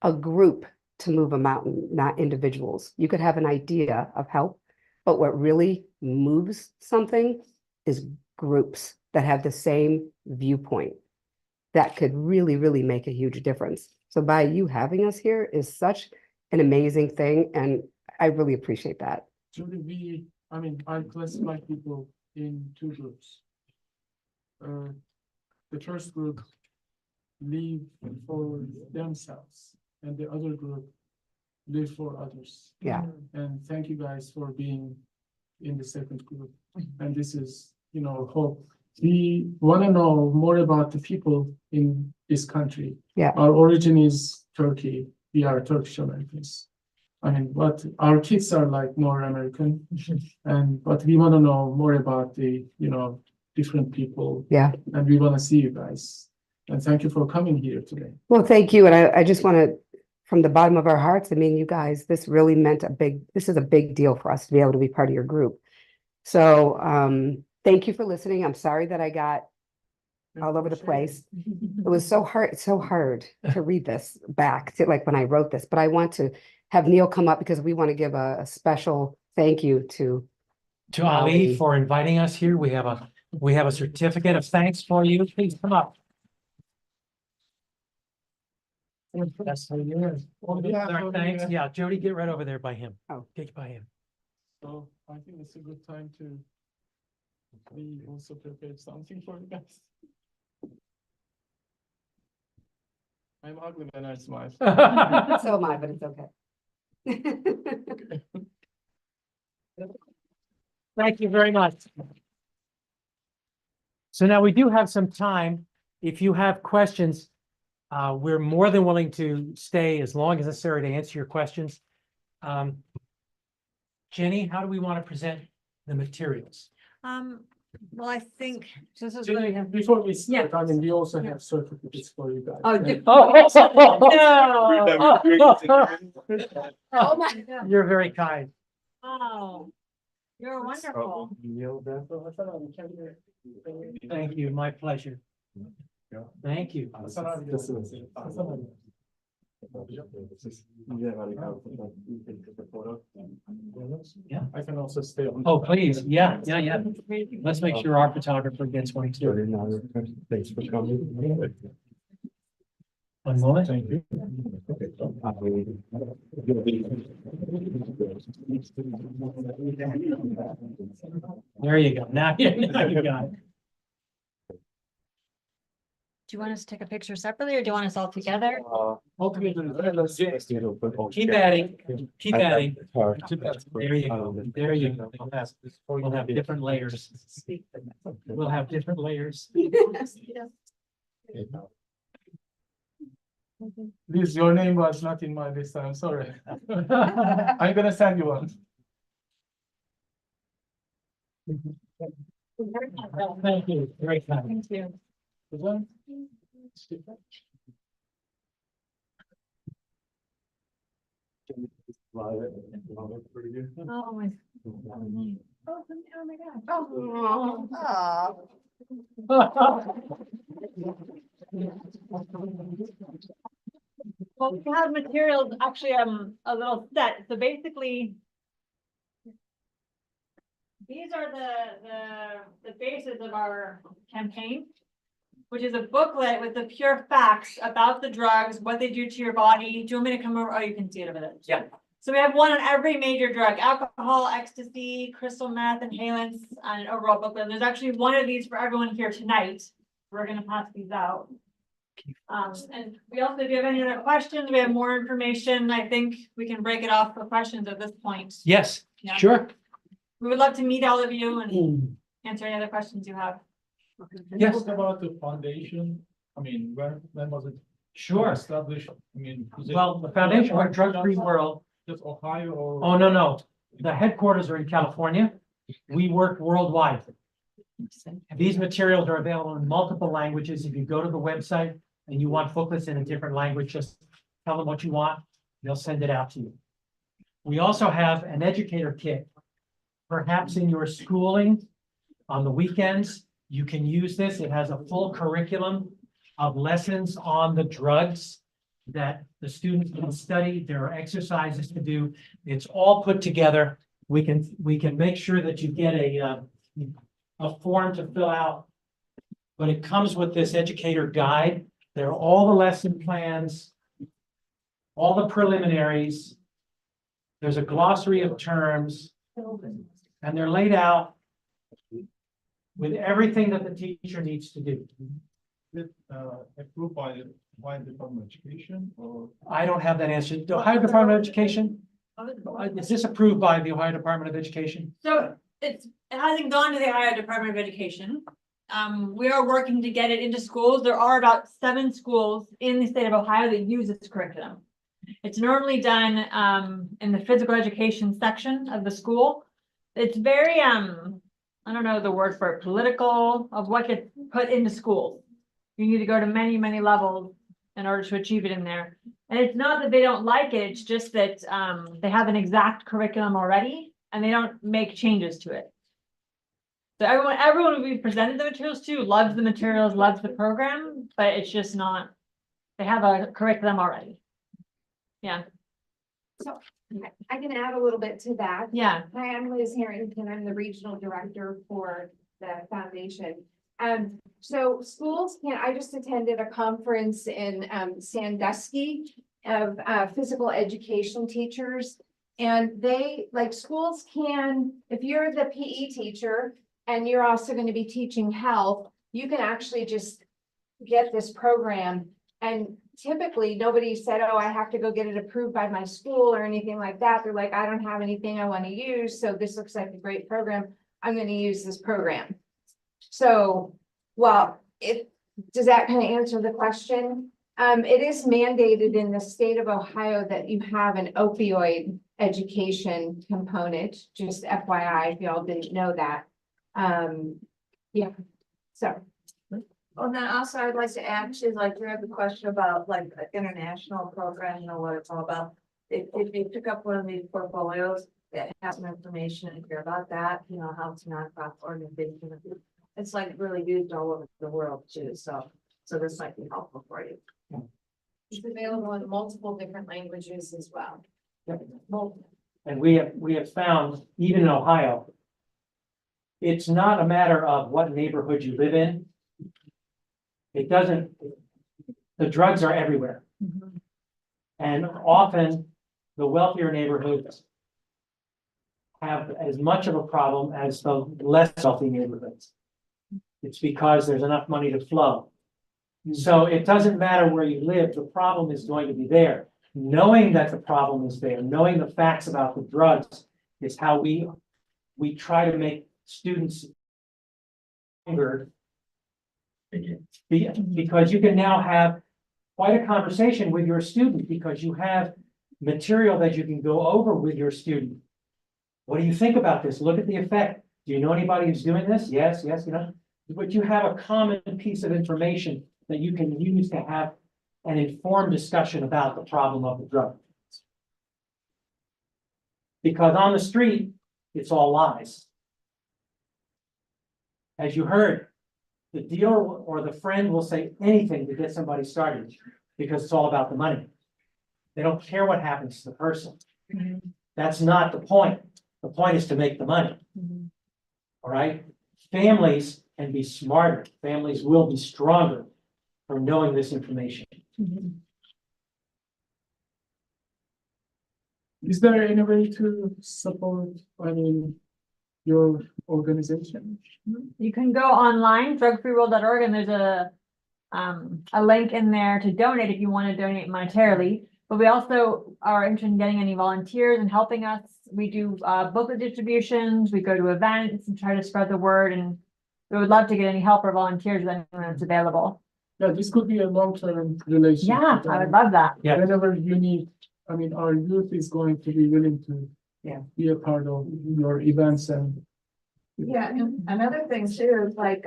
[SPEAKER 10] a group to move a mountain, not individuals. You could have an idea of help, but what really moves something is groups that have the same viewpoint. That could really, really make a huge difference. So by you having us here is such an amazing thing, and I really appreciate that.
[SPEAKER 7] Jodi, I classify people in 2 groups. The first group live for themselves, and the other group live for others.
[SPEAKER 10] Yeah.
[SPEAKER 7] And thank you guys for being in the second group. And this is, hope. We want to know more about the people in this country.
[SPEAKER 10] Yeah.
[SPEAKER 7] Our origin is Turkey. We are Turkish Americans. But our kids are like more American, but we want to know more about the, different people.
[SPEAKER 10] Yeah.
[SPEAKER 7] And we want to see you guys. And thank you for coming here today.
[SPEAKER 10] Well, thank you. And I just want to, from the bottom of our hearts, you guys, this really meant this is a big deal for us to be able to be part of your group. So thank you for listening. I'm sorry that I got all over the place. It was so hard to read this back to like when I wrote this, but I want to have Neil come up because we want to give a special thank you to
[SPEAKER 4] Ali for inviting us here. We have a certificate of thanks for you. Please come up. That's for you. Thanks. Yeah, Jodi, get right over there by him.
[SPEAKER 10] Oh,
[SPEAKER 4] get by him.
[SPEAKER 7] So I think it's a good time to we also prepared something for you guys. I'm ugly when I smile.
[SPEAKER 10] So am I, but it's okay.
[SPEAKER 4] Thank you very much. So now we do have some time. If you have questions, we're more than willing to stay as long as necessary to answer your questions. Jenny, how do we want to present the materials?
[SPEAKER 2] Well, I think this is.
[SPEAKER 7] Jenny, before we start, we also have certificates for you guys.
[SPEAKER 2] Oh my God.
[SPEAKER 4] You're very kind.
[SPEAKER 2] Oh, you're wonderful.
[SPEAKER 4] Thank you. My pleasure. Thank you.
[SPEAKER 7] Yeah, I can also stay on.
[SPEAKER 4] Oh, please. Yeah. Let's make sure our photographer gets one too.
[SPEAKER 7] Thanks for coming.
[SPEAKER 4] One moment.
[SPEAKER 7] Thank you.
[SPEAKER 4] There you go. Now you got it.
[SPEAKER 2] Do you want us to take a picture separately or do you want us all together?
[SPEAKER 4] Keep adding. Keep adding. There you go. There you go. We'll have different layers. We'll have different layers.
[SPEAKER 7] Liz, your name was not in my list. I'm sorry. I'm gonna send you one.
[SPEAKER 4] Thank you. Very kind.
[SPEAKER 2] Thank you. Oh my. Oh my God. Oh. Well, we have materials, actually, a little set, so basically. These are the basis of our campaign, which is a booklet with the pure facts about the drugs, what they do to your body. Do you want me to come over? Oh, you can see it over there. Yeah. So we have one on every major drug: alcohol, ecstasy, crystal meth, inhalants, and an overall booklet. And there's actually one of these for everyone here tonight. We're gonna pass these out. And we also, if you have any other questions, we have more information. I think we can break it off for questions at this point.
[SPEAKER 4] Yes,
[SPEAKER 2] Yeah.
[SPEAKER 4] sure.
[SPEAKER 2] We would love to meet all of you and answer any other questions you have.
[SPEAKER 7] Yes. Talk about the foundation. I mean, when was it
[SPEAKER 4] Sure.
[SPEAKER 7] established? I mean, is it-
[SPEAKER 4] Well, the Foundation for a Drug-Free World.
[SPEAKER 7] Just Ohio or?
[SPEAKER 4] Oh, no. The headquarters are in California. We work worldwide. These materials are available in multiple languages. If you go to the website and you want booklets in a different language, just tell them what you want. They'll send it out to you. We also have an educator kit. Perhaps in your schooling, on the weekends, you can use this. It has a full curriculum of lessons on the drugs that the students can study. There are exercises to do. It's all put together. We can make sure that you get a form to fill out. But it comes with this educator guide. There are all the lesson plans, all the preliminaries. There's a glossary of terms, and they're laid out with everything that the teacher needs to do.
[SPEAKER 7] Is it approved by the Ohio Department of Education or?
[SPEAKER 4] I don't have that answer. The Ohio Department of Education, is this approved by the Ohio Department of Education?
[SPEAKER 2] So it hasn't gone to the Ohio Department of Education. We are working to get it into schools. There are about 7 schools in the state of Ohio that use this curriculum. It's normally done in the physical education section of the school. It's very I don't know the word for it, political of what gets put into schools. You need to go to many, many levels in order to achieve it in there. And it's not that they don't like it, it's just that they have an exact curriculum already and they don't make changes to it. So everyone we presented the materials to loves the materials, loves the program, but it's just not, they have a curriculum already. Yeah.
[SPEAKER 13] So I can add a little bit to that.
[SPEAKER 2] Yeah.
[SPEAKER 13] Hi, I'm Liz Harrington. I'm the regional director for the foundation. So schools I just attended a conference in Sandusky of physical education teachers. And they, like schools can, if you're the PE teacher and you're also going to be teaching health, you can actually just get this program. And typically nobody said, oh, I have to go get it approved by my school or anything like that. They're like, I don't have anything I want to use. So this looks like a great program. I'm going to use this program. So, well, does that kind of answer the question? It is mandated in the state of Ohio that you have an opioid education component, just FYI, if y'all didn't know that. Yeah, so.
[SPEAKER 15] Well, then also I'd like to add to, like, you have a question about like an international program, you know, what it's all about. If you pick up one of these portfolios that has some information and hear about that, you know, how it's nonprofit organization. It's like really used all over the world too, so this might be helpful for you.
[SPEAKER 13] It's available in multiple different languages as well.
[SPEAKER 4] And we have found, even in Ohio, it's not a matter of what neighborhood you live in. It doesn't, the drugs are everywhere. And often the wealthier neighborhoods have as much of a problem as the less wealthy neighborhoods. It's because there's enough money to flow. So it doesn't matter where you live, the problem is going to be there. Knowing that the problem is there, knowing the facts about the drugs is how we try to make students stronger. Because you can now have quite a conversation with your student because you have material that you can go over with your student. What do you think about this? Look at the effect. Do you know anybody who's doing this? Yes, you know. But you have a common piece of information that you can use to have an informed discussion about the problem of the drug. Because on the street, it's all lies. As you heard, the dealer or the friend will say anything to get somebody started because it's all about the money. They don't care what happens to the person. That's not the point. The point is to make the money. All right? Families can be smarter. Families will be stronger for knowing this information.
[SPEAKER 7] Is there any way to support, your organization?
[SPEAKER 2] You can go online, drugfreeworld.org, and there's a link in there to donate if you want to donate monetarily. But we also are interested in getting any volunteers and helping us. We do booklet distributions, we go to events and try to spread the word, and we would love to get any help or volunteers with anyone that's available.
[SPEAKER 7] Yeah, this could be a long-term relationship.
[SPEAKER 2] Yeah, I would love that.
[SPEAKER 4] Yeah.
[SPEAKER 7] Whenever you need, our youth is going to be willing to be a part of your events and.
[SPEAKER 15] Yeah, and another thing too is like,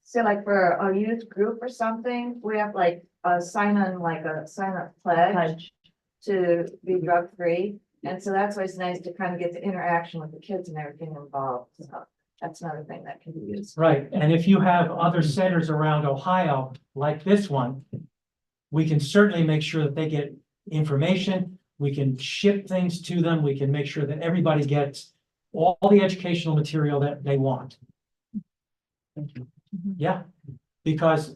[SPEAKER 15] say like for a youth group or something, we have like a sign up pledge to be drug free. And so that's why it's nice to kind of get the interaction with the kids and everything involved. So that's another thing that can be used.
[SPEAKER 4] Right, and if you have other centers around Ohio, like this one, we can certainly make sure that they get information. We can ship things to them. We can make sure that everybody gets all the educational material that they want.
[SPEAKER 7] Thank you.
[SPEAKER 4] Yeah, because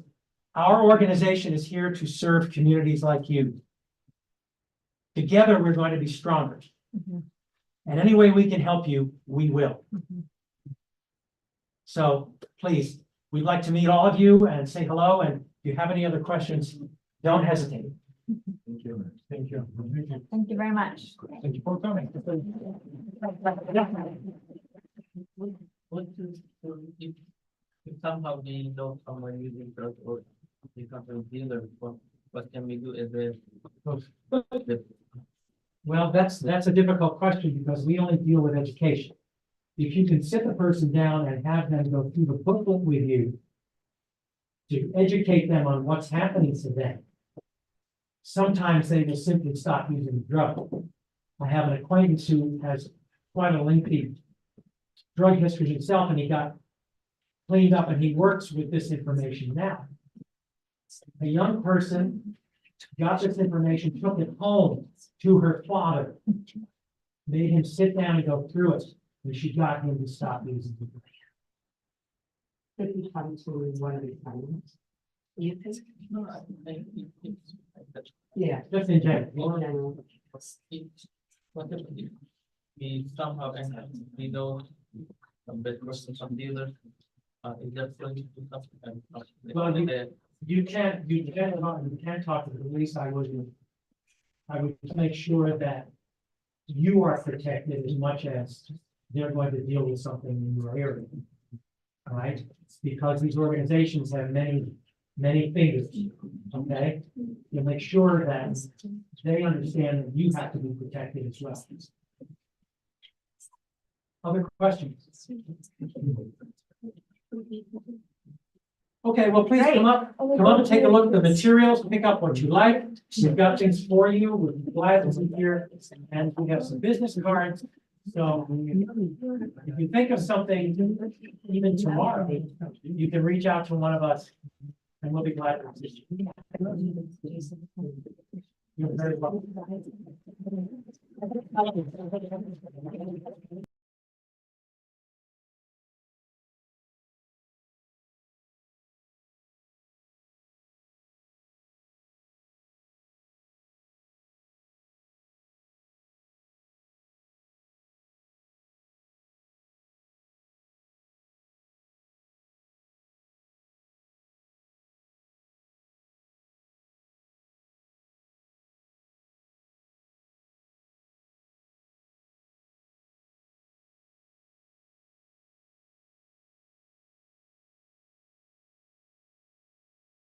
[SPEAKER 4] our organization is here to serve communities like you. Together, we're going to be stronger. And any way we can help you, we will. So please, we'd like to meet all of you and say hello. And if you have any other questions, don't hesitate.
[SPEAKER 7] Thank you.
[SPEAKER 4] Thank you.
[SPEAKER 2] Thank you very much.
[SPEAKER 7] Thank you for coming.
[SPEAKER 17] If somehow we know someone using drugs or become a dealer, what can we do as a
[SPEAKER 4] Well, that's a difficult question because we only deal with education. If you can sit the person down and have them go through the booklet with you to educate them on what's happening to them, sometimes they will simply stop using the drug. I have an acquaintance who has quite a lengthy drug history himself, and he got cleaned up, and he works with this information now. A young person got this information, took it home to her father, made him sit down and go through it, and she got him to stop using it.
[SPEAKER 10] Could you come to one of the assignments? You think? Yeah.
[SPEAKER 4] Just in general.
[SPEAKER 17] We somehow we know some bad person, some dealers. Is that going to do something?
[SPEAKER 4] Well, you can't talk to the police. I would make sure that you are protected as much as they're going to deal with something in your area. All right, because these organizations have many fingers, okay? You make sure that they understand that you have to be protected as well. Other questions? Okay, well, please come up and take a look at the materials, pick up what you like. We've got things for you. We're glad to be here, and we have some business cards. So if you think of something, even tomorrow, you can reach out to one of us, and we'll be glad to assist you. You're very welcome.